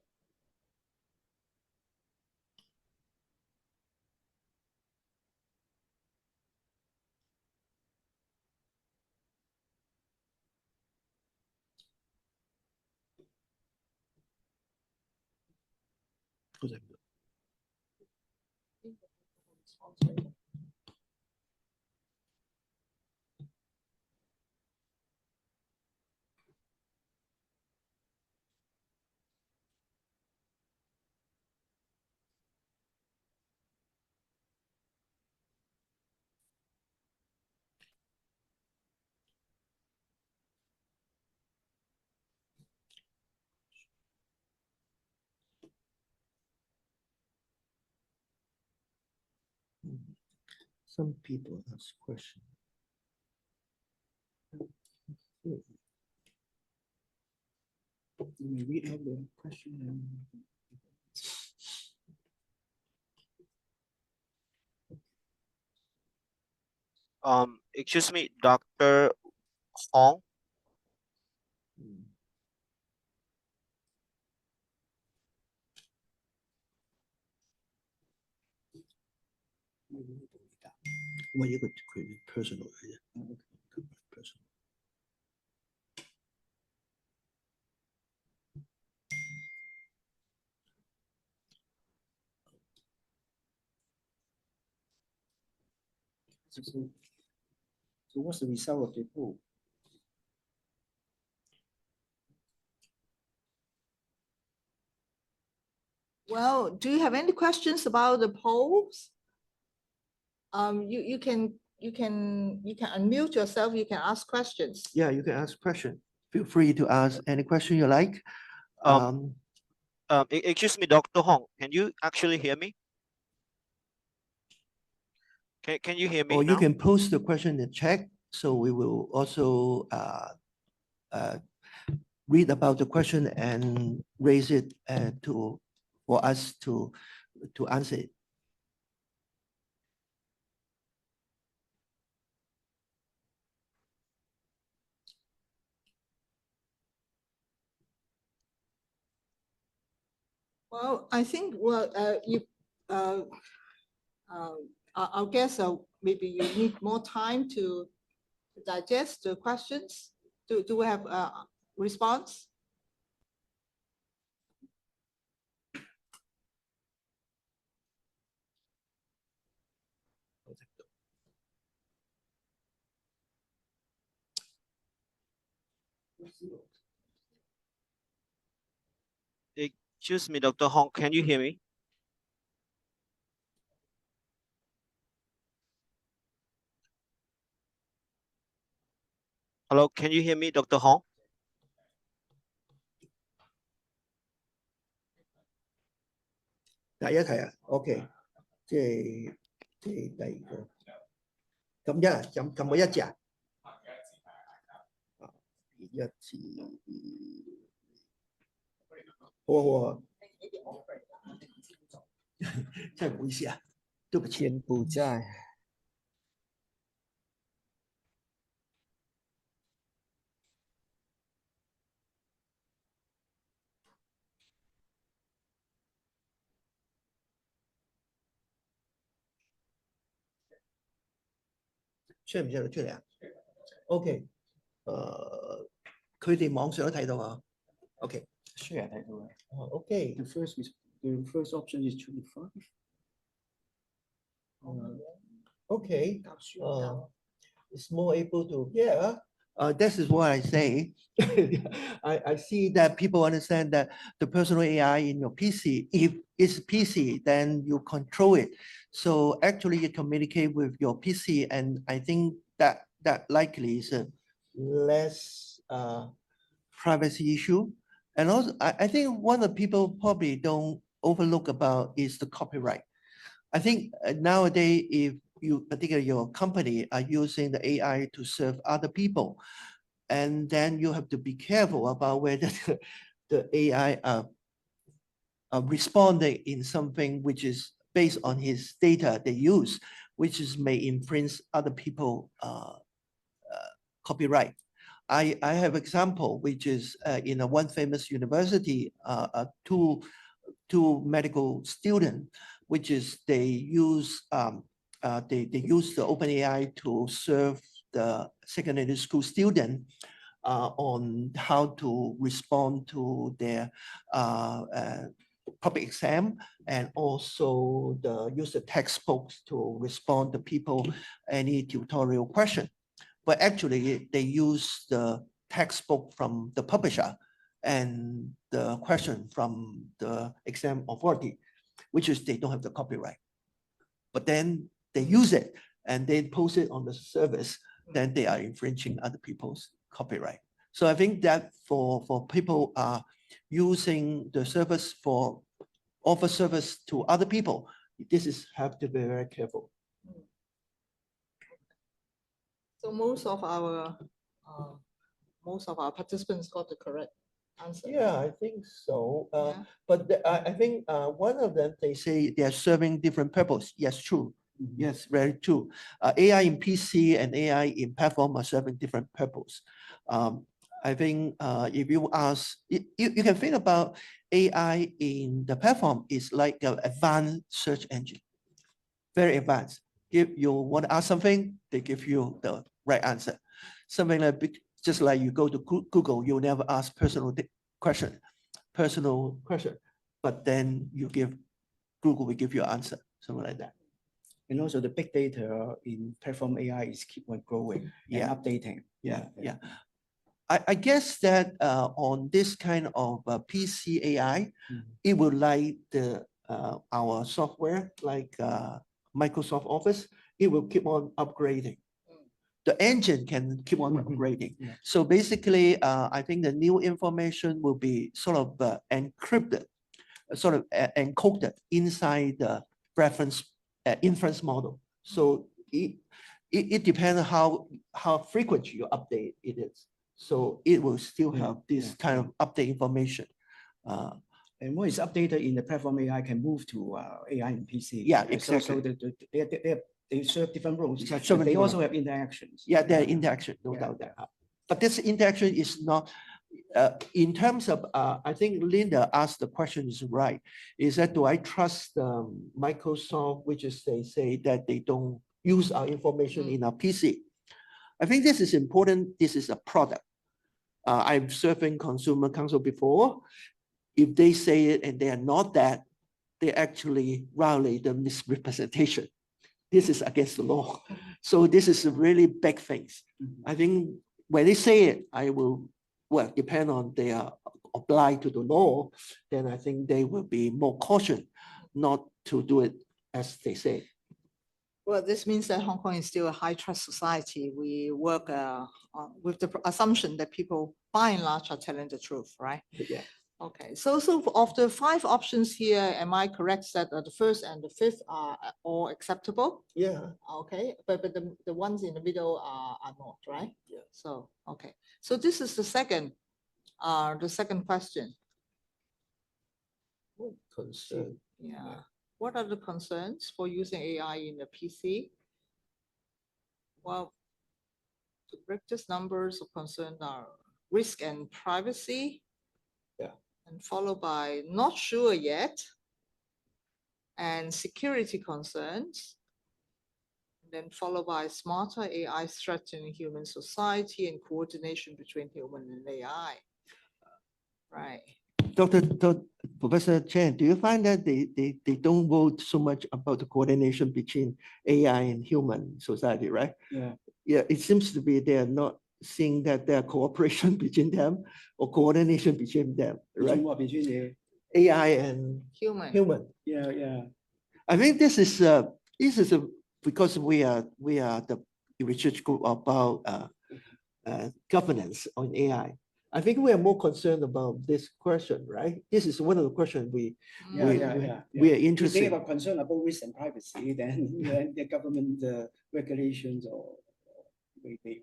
some people ask questions. You may read out the question. Excuse me, Dr. Hong. Well, you could create personal. Personal. So what's the result of the poll? Well, do you have any questions about the polls? You can unmute yourself. You can ask questions. Yeah, you can ask question. Feel free to ask any question you like. Um, Excuse me, Dr. Hong, can you actually hear me? Can you hear me Or you now? can post the question in the chat, so we will also read about the question and raise it for us to answer it. Well, I think, I'll guess maybe you need more time to digest the questions. Do we have a response? Excuse me, Dr. Hong, can you hear me? Hello, can you hear me, Dr. Hong? 第一題啊，OK，即係第二個，撳我一隻啊，一次，好啊好啊，真係唔好意思啊，對不起。柬埔寨。出唔出到出嚟啊？OK，佢哋網上都睇到啊。OK， share 睇到啦。OK， The first option is 25. OK， it's more able to, yeah. This is what I say. I see that people understand that the personal AI in your PC, if it's PC, then you control it. So actually you communicate with your PC, and I think that likely is a less privacy issue. And also, I think one of the people probably don't overlook about is the copyright. I think nowadays, if you, particularly your company, are using the AI to serve other people, and then you have to be careful about whether the AI responding in something which is based on his data they use, which is may infringe other people copyright. I have example, which is in a one famous university, two medical student, which is they use the OpenAI to serve the secondary school student on how to respond to their public exam, and also use the textbooks to respond to people any tutorial question. But actually, they use the textbook from the publisher and the question from the exam authority, which is they don't have the copyright. But then they use it and they post it on the service, then they are infringing other people's copyright. So I think that for people using the service for offer service to other people, this is have to be very careful. So most of our participants got the correct answer. Yeah, I think so. Yeah. But I think one of them, they say they are serving different purpose. Yes, true. Yes, very true. AI in PC and AI in platform are serving different purpose. I think if you ask, you can think about AI in the platform is like an advanced search engine, very advanced. If you want to ask something, they give you the right answer. Something like just like you go to Google, you never ask personal question, but then you give Google will give you an answer, something like that. And also the big data in platform AI is keep on growing and updating. Yeah. I guess that on this kind of PC AI, it will like our software, like Microsoft Office, it will keep on upgrading. The engine can keep on upgrading. Yeah. So basically, I think the new information will be sort of encrypted, sort of encoded inside the reference inference model. So it depends how frequent you update it is. So it will still have this kind of update information. And what is updated in the platform AI can move to AI and PC. Yeah, And so exactly. they serve different roles. They serve But they different also roles. have interactions. Yeah, there are interaction, no Yeah. doubt that. But this interaction is not, in terms of, I think Linda asked the question is right, is that do I trust Microsoft, which is they say that they don't use our information in our PC? I think this is important. This is a product. I've served in consumer counsel before. If they say it and they are not that, they actually violate the misrepresentation. This is against the law. So this is a really big things. I think when they say it, I will, well, depend on they are obliged to the law, then I think they will be more cautious not to do it as they say. Well, this means that Hong Kong is still a high trust society. We work with the assumption that people by and large are telling the truth, right? Yeah. Okay, so of the 5 options here, am I correct that the first and the 5th are all acceptable? Yeah. Okay, but the ones in the middle are not, right? Yeah. So, okay, so this is the second question. Concern. Yeah. What are the concerns for using AI in the PC? Well, the greatest numbers of concern are risk and privacy. Yeah. And followed by not sure yet, and security concerns. Then followed by smarter AI threatening human society and coordination between human and AI. Right. Professor Chen, do you find that they don't vote so much about the coordination between AI and human society, right? Yeah. Yeah, it seems to be they are not seeing that there are cooperation between them or coordination between them, right? Between what? Between the AI and Human. yeah, yeah. I think this is because we are the research group about governance on AI. I think we are more concerned about this question, right? This is one of the questions we are interested. If they have a concern about risk and privacy, then the government regulations or maybe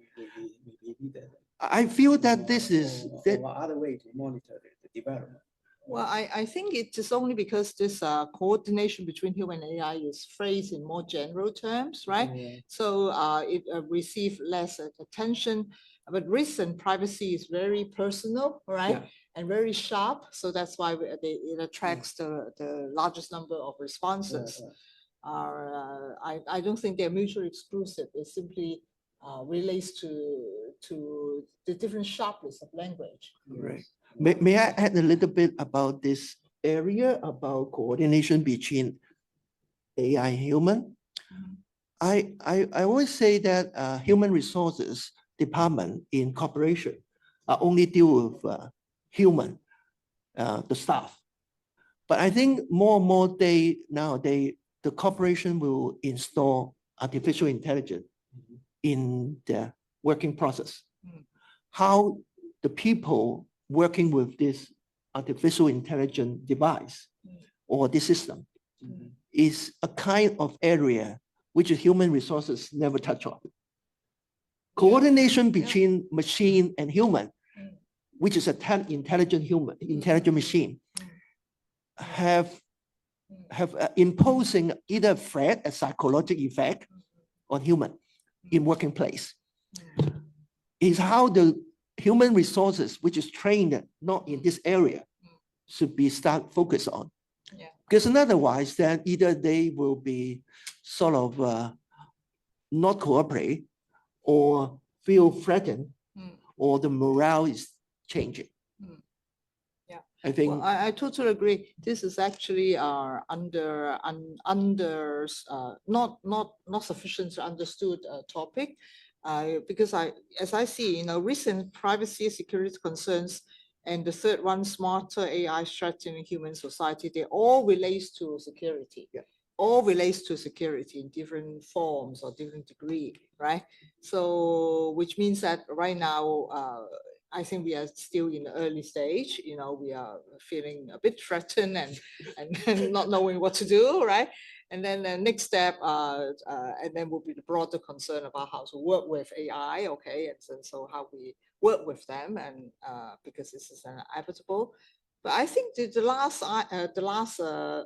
needed. I feel that this is or other way to monitor the development. Well, I think it is only because this coordination between human and AI is phrased in more general terms, right? Yeah. So it received less attention, but risk and privacy is very personal, right? Yeah. And very sharp. So that's why it attracts the largest number of responses. I don't think they're mutually exclusive. It simply relates to the different sharpness of language. Right. May I add a little bit about this area about coordination between AI and human? I always say that human resources department in corporation only deal with human, the staff. But I think more and more nowadays, the corporation will install artificial intelligence in the working process. How the people working with this artificial intelligence device or this system is a kind of area which human resources never touch on. Coordination between machine and human, which is an intelligent machine, have imposing either threat, a psychological effect on human in working place. Is how the human resources, which is trained not in this area, should be focused on. Yeah. Because otherwise, then either they will be sort of not cooperate or feel threatened, or the morale is changing. Yeah, I think. Well, I totally agree. This is actually not sufficiently understood topic. Because as I see, recent privacy security concerns and the third one, smarter AI threatening human society, they all relates to security. Yeah. All relates to security in different forms or different degree, right? So, which means that right now, I think we are still in the early stage. We are feeling a bit threatened and not knowing what to do, right? And then the next step, and then will be the broader concern about how to work with AI, okay? And so how we work with them, and because this is inevitable. But I think the last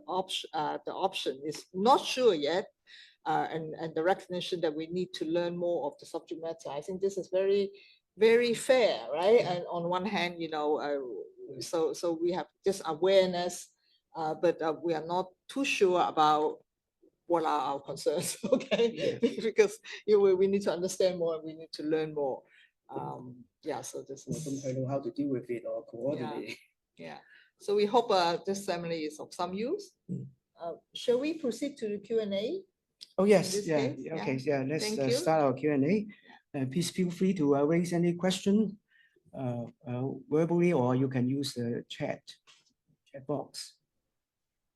option is not sure yet, and the recognition that we need to learn more of the subject matter. I think this is very, very fair, right? And on one hand, so we have this awareness, but we are not too sure about what are our concerns, okay? Because we need to understand more, and we need to learn more. Yeah, so this is. I know how to deal with it or coordinate. Yeah, so we hope this family is of some use. Shall we proceed to the Q&A? Oh, yes, this yeah, case? yeah, okay, yeah, let's Thank you. start our Q&A. Please feel free to raise any question verbally, or you can use the chat box.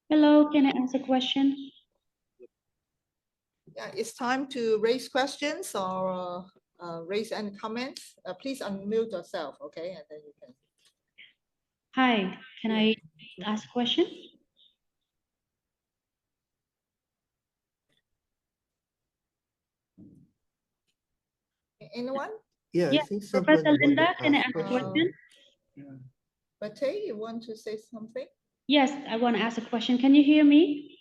Hello, can I ask a question? Yeah, it's time to raise questions or raise any comments. Please unmute yourself, okay? And then you can. Hi, can I ask a question? Anyone? Yeah, I Yes, think someone Professor want to Linda, can I ask ask a question. question? Bate, you want to say something? Yes, I want to ask a question. Can you hear me?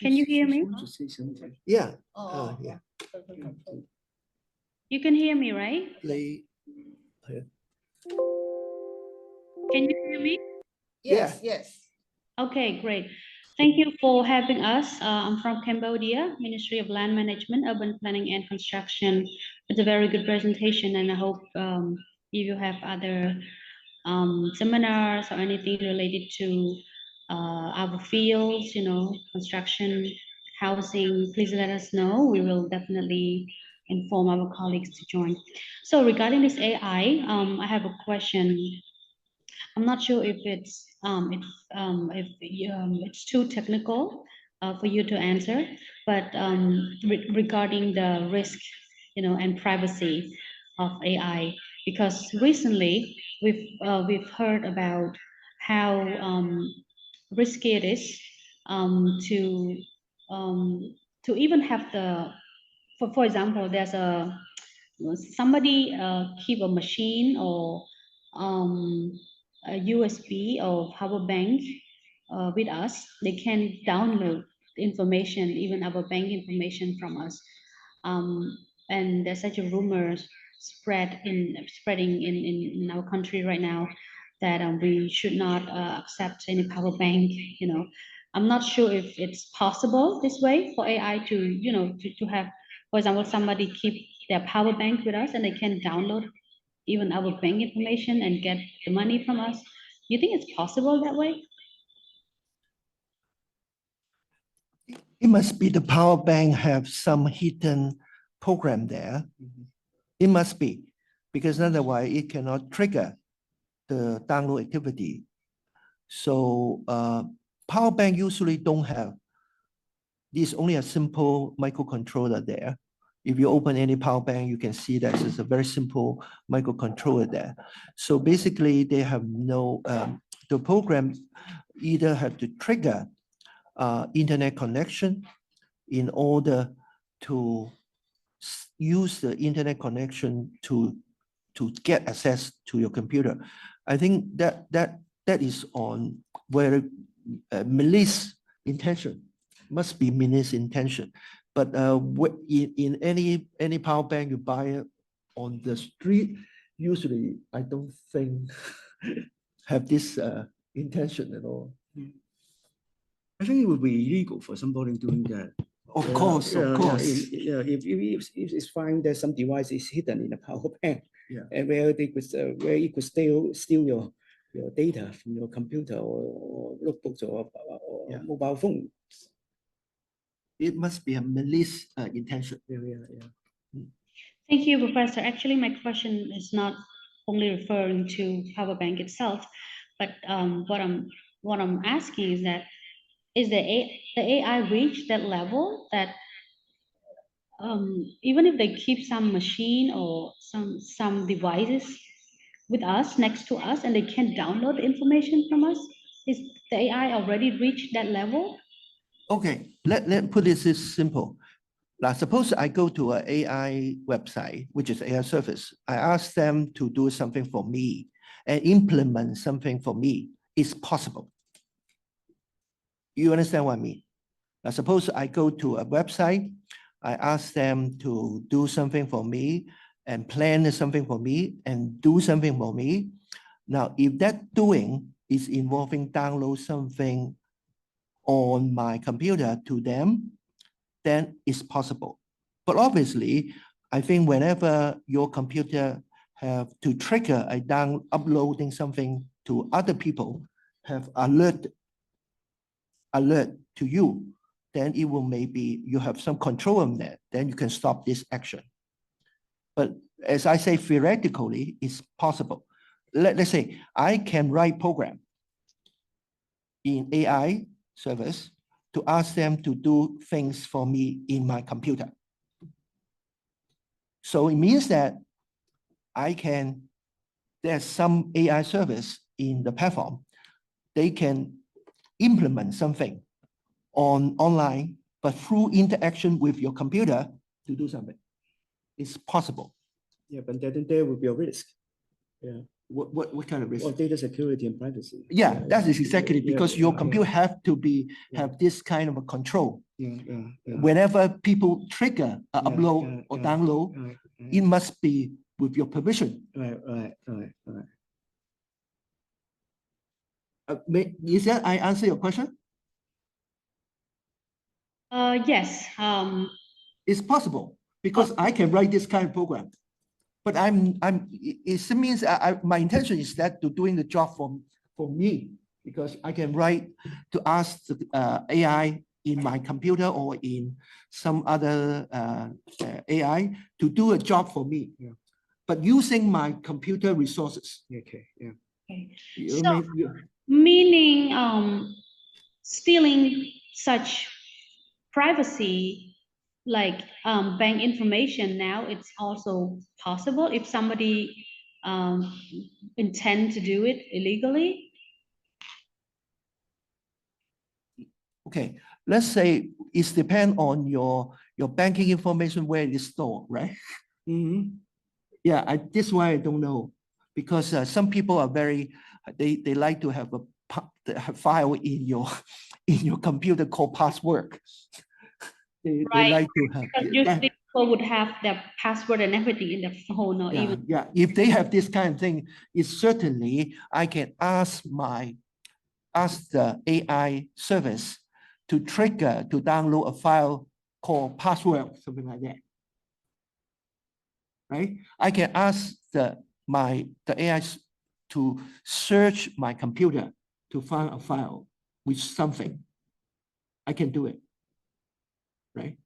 Can you hear me? To say something. Yeah. Oh, Yeah. You can hear me, right? Play. Can you hear me? Yes, yes. Okay, great. Thank you for having us. I'm from Cambodia, Ministry of Land Management, Urban Planning and Construction. It's a very good presentation, and I hope if you have other seminars or anything related to our fields, construction, housing, please let us know. We will definitely inform our colleagues to join. So regarding this AI, I have a question. I'm not sure if it's too technical for you to answer, but regarding the risk, and privacy of AI, because recently we've heard about how risky it is to even have for example, there's somebody keep a machine or a USB or power bank with us. They can download information, even our bank information from us. And there's such a rumor spreading in our country right now that we should not accept any power bank. I'm not sure if it's possible this way for AI to have, for example, somebody keep their power bank with us and they can download even our bank information and get the money from us. You think it's possible that way? It must be the power bank have some hidden program there. It must be, because otherwise it cannot trigger the download activity. So power bank usually don't have. This only a simple microcontroller there. If you open any power bank, you can see that it's a very simple microcontroller there. So basically they have no, the program either have to trigger internet connection in order to use the internet connection to get access to your computer. I think that is on where malicious intention, must be malicious intention. But in any power bank you buy on the street, usually I don't think have this intention at all. I think it would be illegal for somebody doing that. Of course, of course. If it's fine that some device is hidden in a power bank, and where it could steal your data from your computer or notebooks or mobile phone. It must be a malicious intention. Thank you, Professor. Actually, my question is not only referring to Power Bank itself, but what I'm asking is that is the AI reach that level that even if they keep some machine or some devices with us next to us and they can download the information from us, is the AI already reached that level? Okay, let put this simple. Now, suppose I go to an AI website, which is AI service. I ask them to do something for me and implement something for me. It's possible. You understand what I mean? Now, suppose I go to a website, I ask them to do something for me and plan something for me and do something for me. Now, if that doing is involving download something on my computer to them, then it's possible. But obviously, I think whenever your computer have to trigger a uploading something to other people, have alert to you, then it will maybe you have some control on that, then you can stop this action. But as I say, theoretically, it's possible. Let's say I can write program in AI service to ask them to do things for me in my computer. So it means that there's some AI service in the platform, they can implement something online, but through interaction with your computer to do something. It's possible. Yeah, but then there will be a risk. Yeah. What kind of risk? Or data security and privacy. Yeah, that is exactly because your computer have to have this kind of a control. Yeah. Whenever people trigger upload or download, it must be with your permission. Right. Is that I answer your question? Yes. It's possible because I can write this kind of program, but it means my intention is that to doing the job for me because I can write to ask the AI in my computer or in some other AI to do a job for me. Yeah. But using my computer resources. Okay. Yeah. Okay. So, meaning stealing such privacy like bank information now it's also possible if somebody intend to do it illegally. Okay, let's say it depends on your banking information where it is stored, right? Yeah, this why I don't know because some people are they like to have a file in your computer called password. They like to have. Because usually people would have their password and everything in the phone or even. Yeah, if they have this kind of thing, it's certainly I can ask the AI service to trigger to download a file called password, something like that. Right? I can ask the AI to search my computer to find a file with something. I can do it. Right?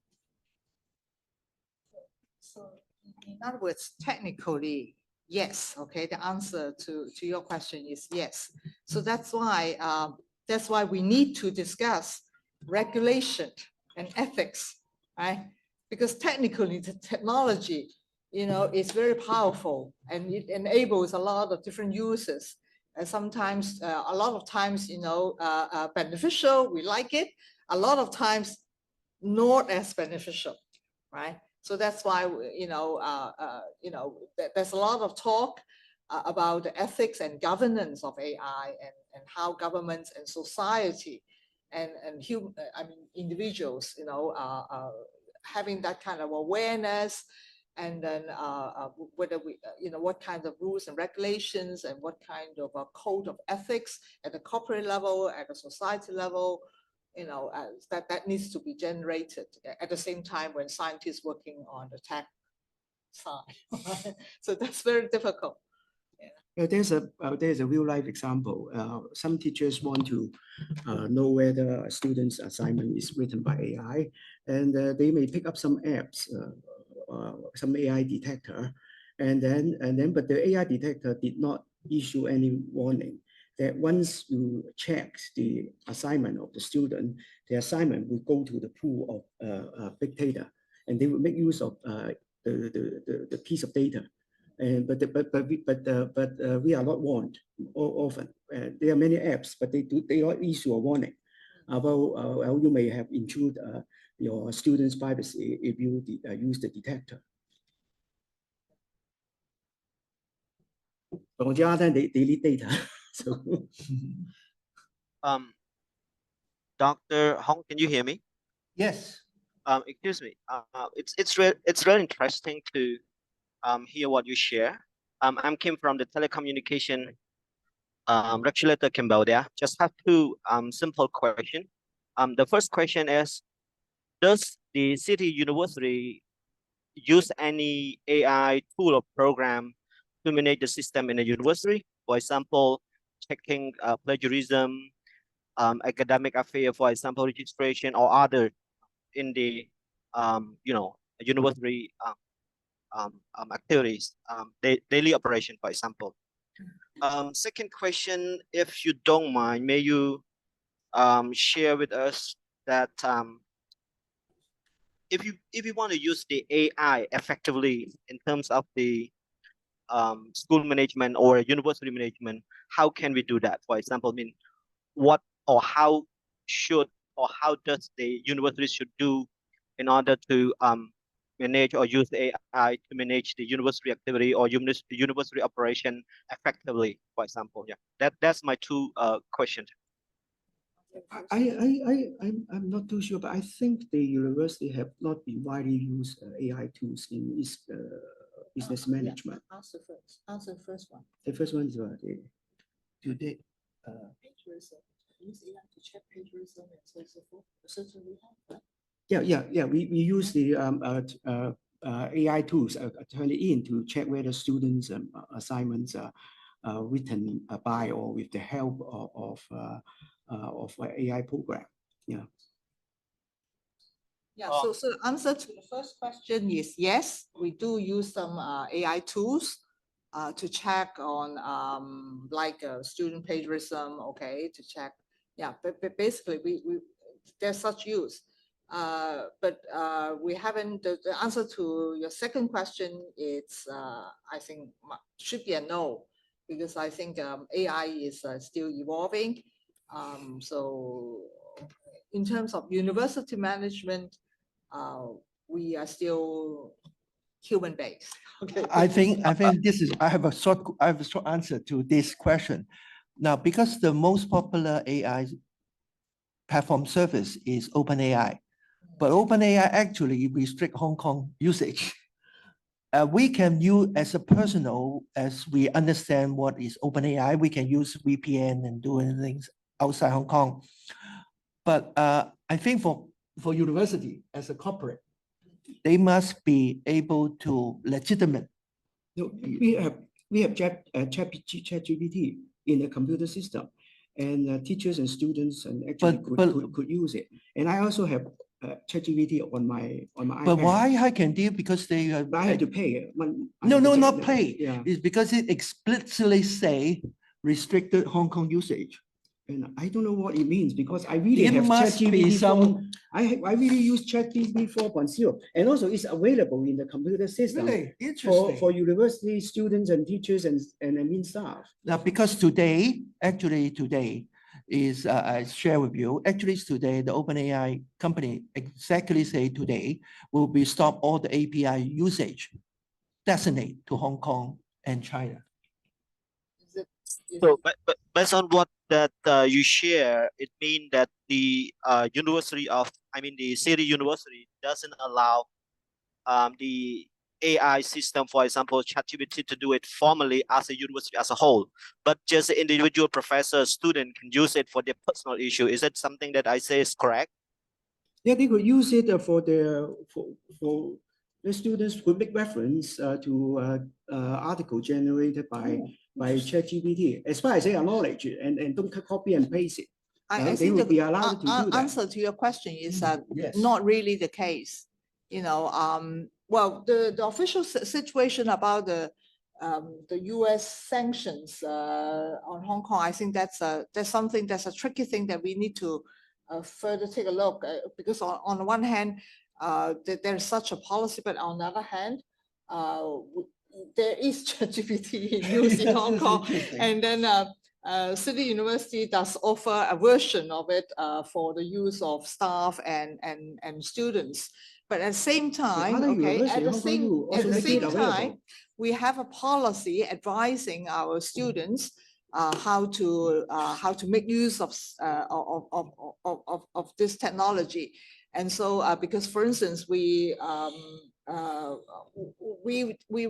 So in other words, technically, yes. Okay, the answer to your question is yes. So that's why we need to discuss regulation and ethics, right? Because technically, the technology, is very powerful and it enables a lot of different uses. And sometimes, a lot of times, beneficial. We like it. A lot of times, not as beneficial, right? So that's why there's a lot of talk about the ethics and governance of AI and how governments and society and individuals having that kind of awareness, and then whether we what kind of rules and regulations and what kind of a code of ethics at the corporate level, at the society level, that needs to be generated at the same time when scientists working on the tech side. So that's very difficult. There's a real life example. Some teachers want to know whether a student's assignment is written by AI, and they may pick up some apps, some AI detector, and then but the AI detector did not issue any warning that once you check the assignment of the student, the assignment will go to the pool of big data, and they will make use of the piece of data. But we are not warned often. There are many apps, but they all issue a warning about how you may have intruded your student's privacy if you use the detector. But on the other hand, they delete data. So Dr. Hong, can you hear me? Yes. Excuse me. It's really interesting to hear what you share. I'm Kim from the telecommunication regulator Cambodia. Just have two simple questions. The first question is, does the City University use any AI tool or program to manage the system in a university? For example, checking plagiarism, academic affair, for example, registration or other in the university activities, daily operation, for example. Second question, if you don't mind, may you share with us that if you want to use the AI effectively in terms of the school management or university management, how can we do that? For example, I mean, what or how should or how does the university should do in order to manage or use AI to manage the university activity or university operation effectively, for example? Yeah, that's my two questions. I'm not too sure, but I think the university have not been widely used AI tools in its business management. Answer first. Answer the first one. The first one is Today. Plagiarism. Use AI to check plagiarism and so forth. Certainly have. Yeah. We use the AI tools turn it in to check whether students' assignments are written by or with the help of an AI program. Yeah. Yeah, so answer to the first question is yes, we do use some AI tools to check on like student plagiarism, okay, to check. Yeah, but basically we there's such use. But we haven't, the answer to your second question, it's I think should be a no, because I think AI is still evolving. So in terms of university management, we are still human based. Okay. I think this is, I have a short answer to this question. Now, because the most popular AI platform service is OpenAI, but OpenAI actually restrict Hong Kong usage. We can use as a personal, as we understand what is OpenAI, we can use VPN and doing things outside Hong Kong. But I think for university as a corporate, they must be able to legitimate. No, we have ChatGPT in the computer system, and teachers and students and actually could use it. And I also have ChatGPT on my iPad. But why can they? Because they I had to pay. No, not pay. Yeah. It's because it explicitly say restricted Hong Kong usage. And I don't know what it means, because I really have ChatGPT. I really use ChatGPT 4.0, and also it's available in the computer system. Really interesting for university students and teachers and admin staff. Now, because today is I share with you. Actually, today the OpenAI company exactly say today will be stop all the API usage, designate to Hong Kong and China. So, but based on what that you share, it means that the the City University doesn't allow the AI system, for example, ChatGPT, to do it formally as a university as a whole, but just the individual professor, student can use it for their personal issue. Is that something that I say is correct? Yeah, they could use it for the students could make reference to article generated by by ChatGPT, as far as they acknowledge it and don't copy and paste it. I They think will the be allowed to do that. answer to your question is Yes. not really the case. You know, well, the official situation about the U.S. sanctions on Hong Kong, I think that's a tricky thing that we need to further take a look because on the one hand, there's such a policy, but on the other hand, there is ChatGPT in use in Hong Kong, and then City University does offer a version of it for the use of staff and students. But at the same time, okay, at the same time, we have a policy advising our students how to make use of this technology. And so, because for instance, we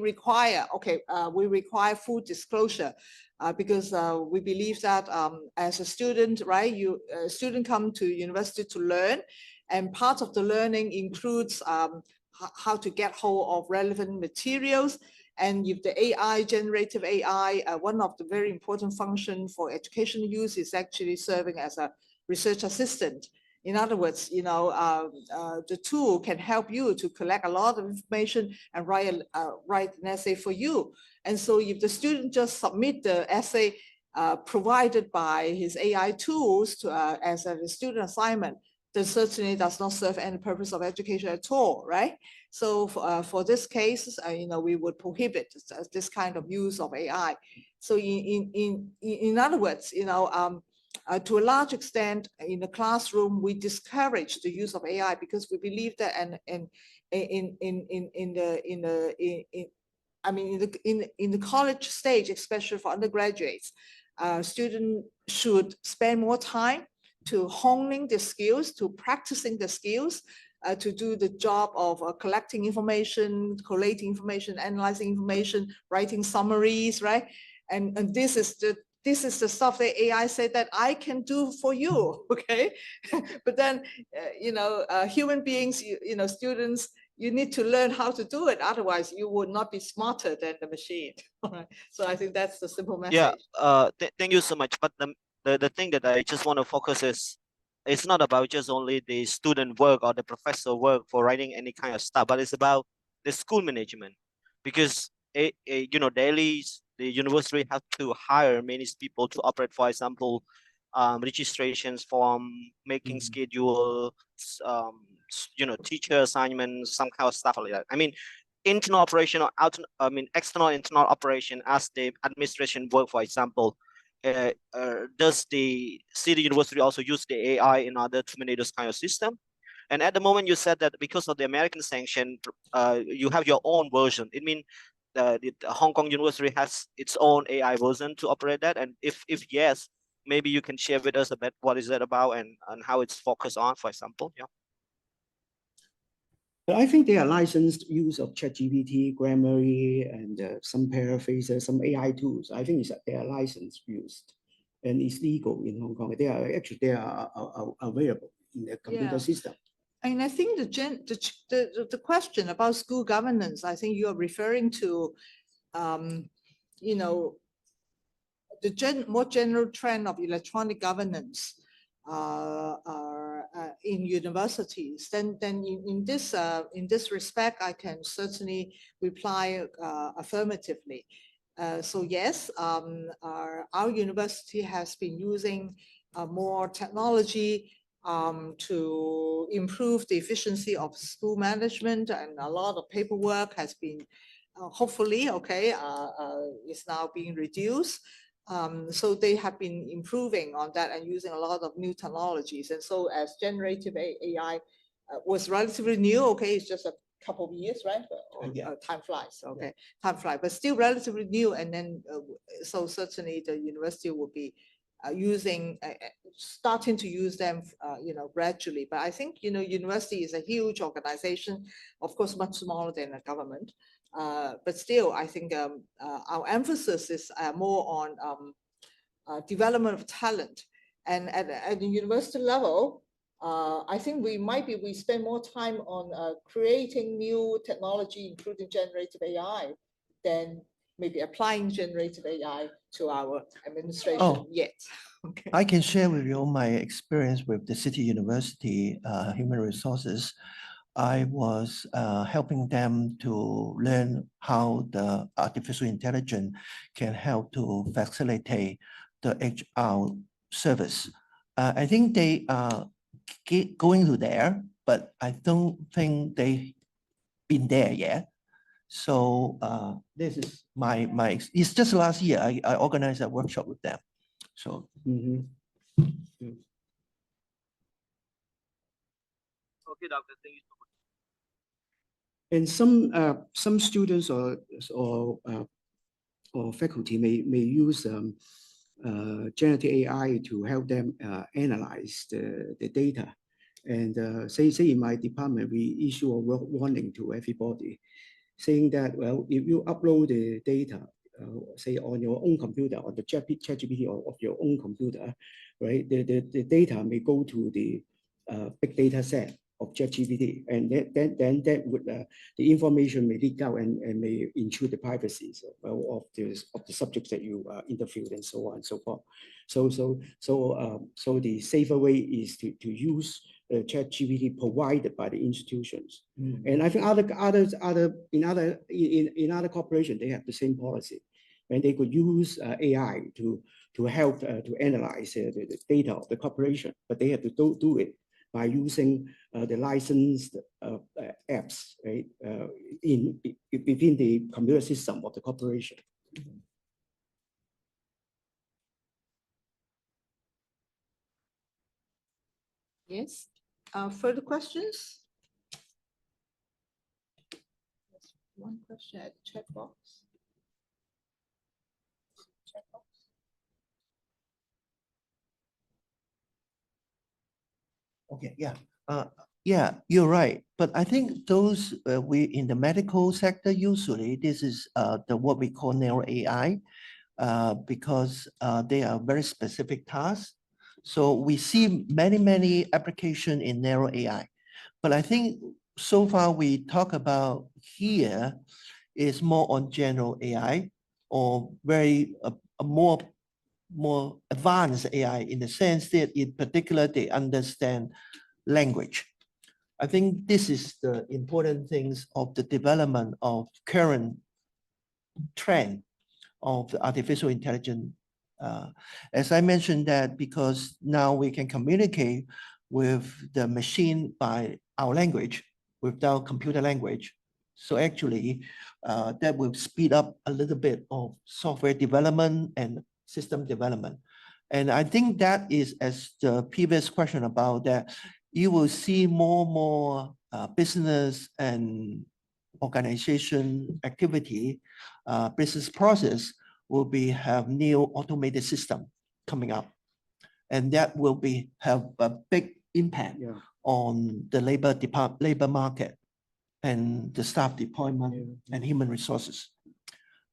require full disclosure because we believe that as a student, right, student come to university to learn, and part of the learning includes how to get hold of relevant materials. And if the AI, generative AI, one of the very important functions for educational use is actually serving as a research assistant. In other words, you know, the tool can help you to collect a lot of information and write an essay for you. And so if the student just submit the essay provided by his AI tools as a student assignment, then certainly does not serve any purpose of education at all, right? So for this case, you know, we would prohibit this kind of use of AI. So in other words, you know, to a large extent in the classroom, we discourage the use of AI because we believe that in the college stage, especially for undergraduates, students should spend more time to honing the skills, to practicing the skills, to do the job of collecting information, collating information, analyzing information, writing summaries, right? And this is the stuff that AI said that I can do for you, okay? But then, you know, human beings, you know, students, you need to learn how to do it. Otherwise, you would not be smarter than the machine. All right. So I think that's the simple message. Yeah. Thank you so much. But the thing that I just want to focus is, it's not about just only the student work or the professor work for writing any kind of stuff, but it's about the school management, because you know, daily the university have to hire many people to operate, for example, registrations form, making schedule, you know, teacher assignments, some kind of stuff like that. I mean, internal operation or external internal operation as the administration work, for example. Does the City University also use the AI in order to manage this kind of system? And at the moment, you said that because of the American sanction, you have your own version. It means the Hong Kong University has its own AI version to operate that. And if yes, maybe you can share with us a bit what is that about and how it's focused on, for example. Yeah. But I think they are licensed use of ChatGPT, Grammarly, and some paraphrases, some AI tools. I think they are licensed used, and it's legal in Hong Kong. They are available in the computer system. And I think the question about school governance, I think you are referring to, you know, the more general trend of electronic governance in universities. Then in this respect, I can certainly reply affirmatively. So yes, our university has been using more technology to improve the efficiency of school management, and a lot of paperwork has been hopefully is now being reduced. So they have been improving on that and using a lot of new technologies. And so as generative AI was relatively new, okay, it's just a couple of years, right? Time flies, okay, time flies, but still relatively new. And then, so certainly the university will be starting to use them, you know, gradually. But I think, you know, university is a huge organization, of course, much smaller than a government. But still, I think our emphasis is more on development of talent. And at the university level, I think we spend more time on creating new technology, including generative AI, than maybe applying generative AI to our administration Oh. yet. Okay. I can share with you my experience with the City University Human Resources. I was helping them to learn how the artificial intelligence can help to facilitate the HR service. I think they are going to there, but I don't think they've been there yet. So this is it's just last year I organized a workshop with them. So. Mhm. Okay, doctor, thank you so much. And some students or faculty may use generative AI to help them analyze the data. And say in my department, we issue a warning to everybody saying that, well, if you upload the data, say on your own computer, on the ChatGPT of your own computer, right, the data may go to the big data set of ChatGPT, and then that would the information may leak out and may intrude the privacy of the subjects that you interviewed and so on and so forth. So the safer way is to use ChatGPT provided by the institutions. And I think in other corporations they have the same policy, and they could use AI to help to analyze the data of the corporation, but they have to do it by using the licensed apps, right, within the computer system of the corporation. Yes. Further questions? One question at the chat box. Okay, yeah. Yeah, you're right. But I think those we in the medical sector, usually this is what we call narrow AI, because they are very specific tasks. So we see many applications in narrow AI. But I think so far we talk about here is more on general AI, or very a more advanced AI, in the sense that in particular they understand language. I think this is the important things of the development of current trend of the artificial intelligence. As I mentioned that because now we can communicate with the machine by our language without computer language. So actually that will speed up a little bit of software development and system development. And I think that is, as the previous question about that, you will see more business and organization activity, business process will have new automated system coming up. And that will have a big impact on the labor market and the staff deployment and human resources.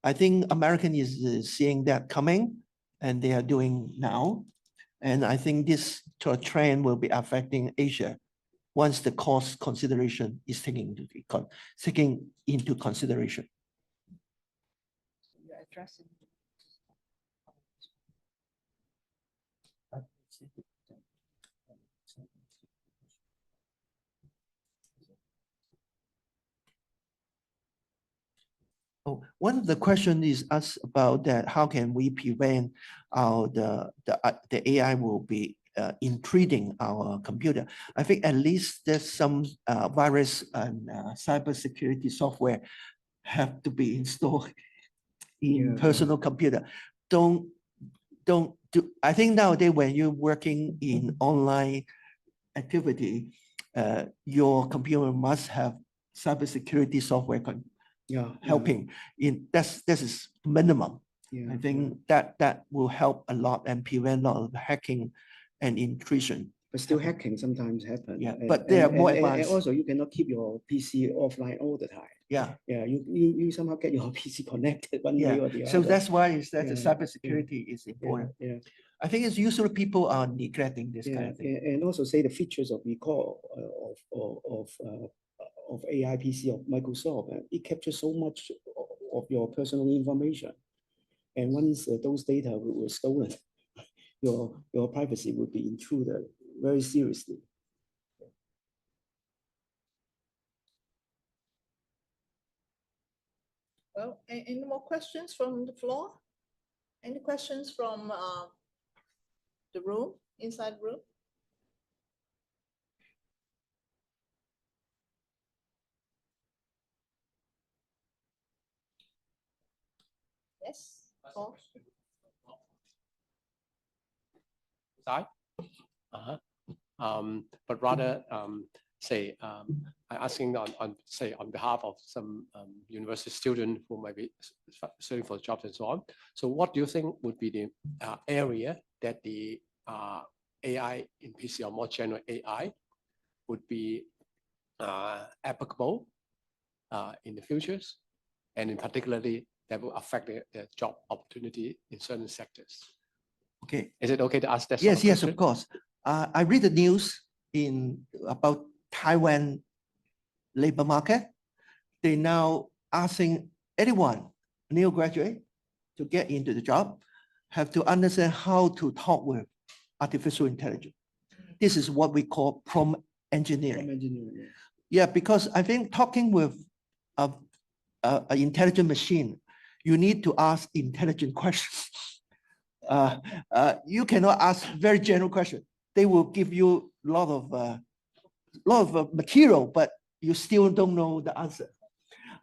I think American is seeing that coming, and they are doing now. And I think this trend will be affecting Asia once the cost consideration is taken into consideration. You're addressing. Oh, one of the question is asked about that. How can we prevent the AI will be intruding our computer? I think at least there's some virus and cybersecurity software have to be installed in personal computer. Don't do. I think nowadays when you're working in online activity, your computer must have cybersecurity software helping in this is minimum. I think that will help a lot and prevent a lot of hacking and intrusion. But still hacking sometimes happen. Yeah, but they are more advanced. And also you cannot keep your PC offline all the time. Yeah. Yeah, you somehow get your PC connected one way or the other. So that's why is that the cybersecurity is important. Yeah. I think it's usually people are neglecting this kind of thing. And also say the features of recall of AI PC of Microsoft, it captures so much of your personal information. And once those data were stolen, your privacy would be intruded very seriously. Well, any more questions from the floor? Any questions from the room, inside the room? Yes, Paul? Side? But rather say I'm asking on behalf of some university student who might be searching for jobs and so on. So what do you think would be the area that the AI in PC or more general AI would be applicable in the futures, and in particularly that will affect the job opportunity in certain sectors? Okay. Is it okay to ask that? Yes, yes, of course. I read the news about Taiwan labor market. They now asking anyone, new graduate, to get into the job, have to understand how to talk with artificial intelligence. This is what we call prompt engineering. Yeah, because I think talking with an intelligent machine, you need to ask intelligent questions. You cannot ask very general questions. They will give you a lot of material, but you still don't know the answer.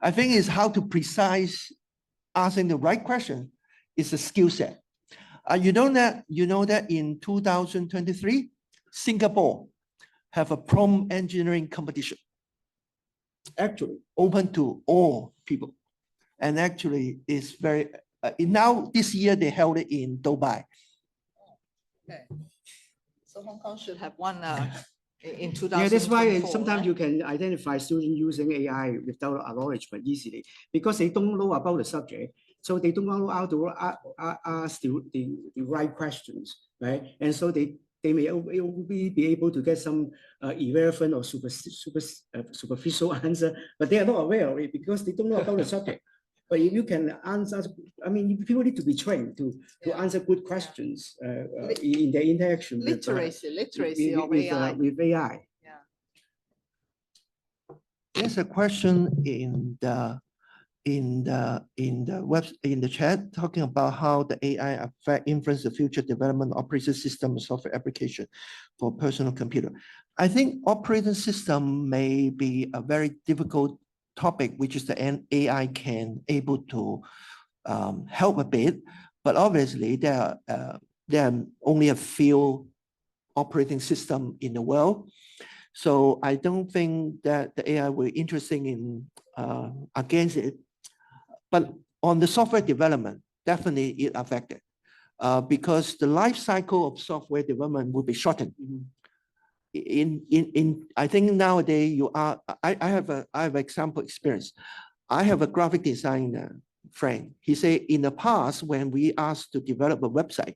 I think it's how to precise asking the right question is a skill set. You know that in 2023, Singapore have a prompt engineering competition, actually open to all people, and actually it's very. Now this year they held it in Dubai. Okay. So Hong Kong should have one in 2024. Yeah, that's why sometimes you can identify students using AI without acknowledgement easily, because they don't know about the subject. So they don't know how to ask the right questions, right? And so they may be able to get some irrelevant or superficial answer, but they are not aware of it because they don't know about the subject. But if you can answer, I mean, people need to be trained to answer good questions in their interaction literacy of AI. With AI. Yeah. There's a question in the chat talking about how the AI influence the future development of operating system and software application for personal computer. I think operating system may be a very difficult topic, which is the AI can able to help a bit, but obviously there are only a few operating system in the world. So I don't think that the AI will be interesting in against it. But on the software development, definitely it affected because the life cycle of software development will be shortened. I think nowadays I have example experience. I have a graphic designer friend. He said in the past when we asked to develop a website,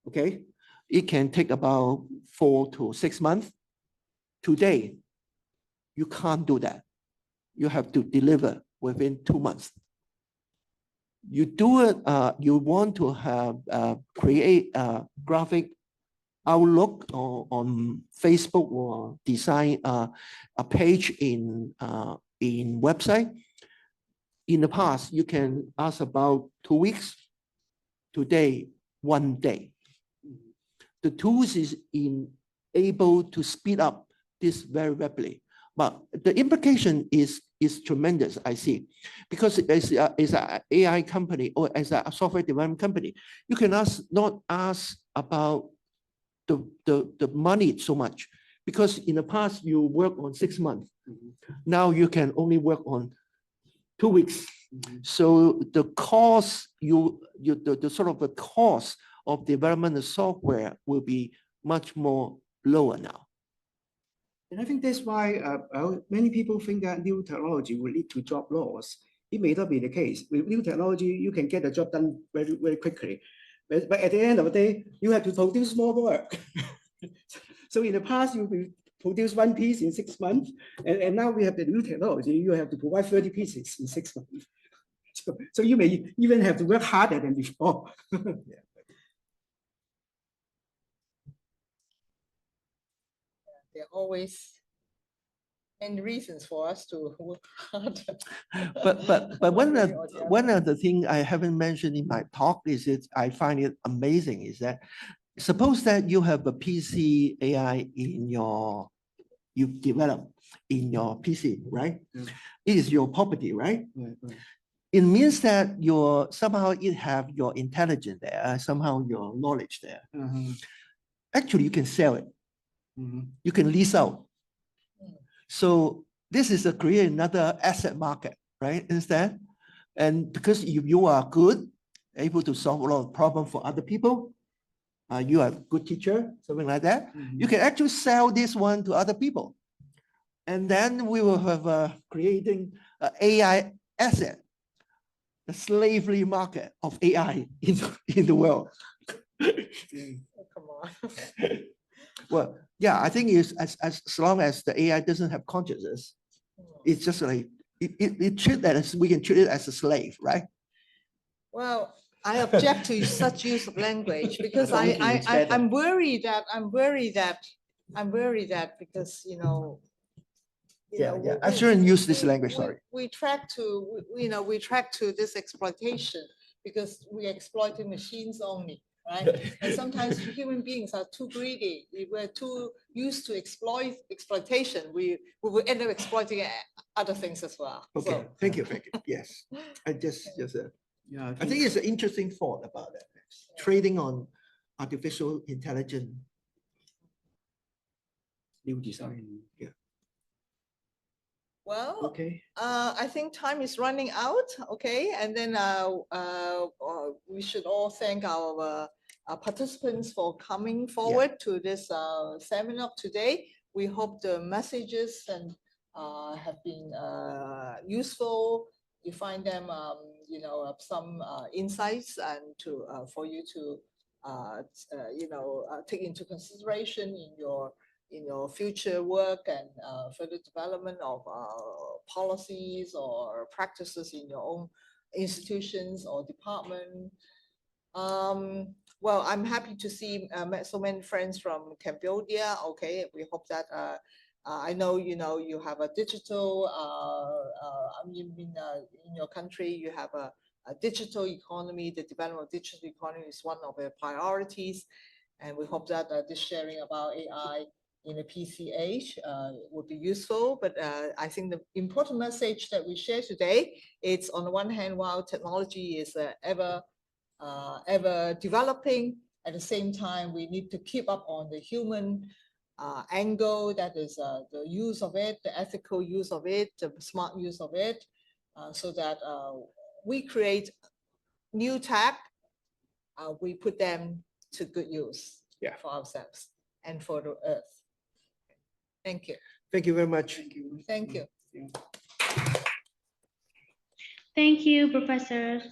okay, it can take about 4 to 6 months. Today, you can't do that. You have to deliver within 2 months. You do it, you want to have create a graphic outlook or on Facebook or design a page in website. In the past, you can ask about 2 weeks. Today, 1 day. The tools is able to speed up this very rapidly. But the implication is tremendous, I see. Because as an AI company or as a software development company, you can not ask about the money so much. Because in the past, you work on 6 months. Now you can only work on 2 weeks. So the cost, the sort of the cost of development of software will be much more lower now. And I think that's why many people think that new technology will lead to job loss. It may not be the case. With new technology, you can get the job done very, very quickly. But at the end of the day, you have to produce more work. So in the past, you produce 1 piece in 6 months. And now we have the new technology. You have to provide 30 pieces in 6 months. So you may even have to work harder than before. There are always many reasons for us to work hard. But one way of or the other. one of the thing I haven't mentioned in my talk is I find it amazing is that suppose that you have a PC AI you develop in your PC, right? It is your property, right? It means that somehow it have your intelligence there, somehow your knowledge there. Actually, you can sell it. You can lease out. So this is create another asset market, right? Instead, and because you are good, able to solve a lot of problems for other people, you are a good teacher, something like that. You can actually sell this one to other people, and then we will have creating an AI asset, the slavery market of AI in the world. Oh, come on. Well, yeah, I think it's as long as the AI doesn't have consciousness, it's just like it treat that as we can treat it as a slave, right? Well, I object to such use of language because Donkey is better. I'm worried because I shouldn't use this language. Sorry. we track to this exploitation because we're exploiting machines only, right? And sometimes human beings are too greedy. We're too used to exploitation. We will end up exploiting other things as well. Okay, So, thank you. Yes, I think it's an interesting thought about that. Trading on artificial intelligence. New design. Yeah. well, Okay. I think time is running out. Okay, and then we should all thank our participants for coming forward to this seminar today. We hope the messages and have been useful. You find them, some insights and for you to take into consideration in your future work and further development of policies or practices in your own institutions or department. Well, I'm happy to see so many friends from Cambodia. Okay, we hope that I know you have a digital. In your country, you have a digital economy. The development of digital economy is one of the priorities, and we hope that this sharing about AI in a PC age would be useful. But I think the important message that we share today, it's on the one hand, while technology is ever developing, at the same time, we need to keep up on the human angle, that is the use of it, the ethical use of it, the smart use of it, so that we create new tech, we put them to good use for ourselves and for the earth. Thank you. Thank you very much. Thank you. Thank you, professors.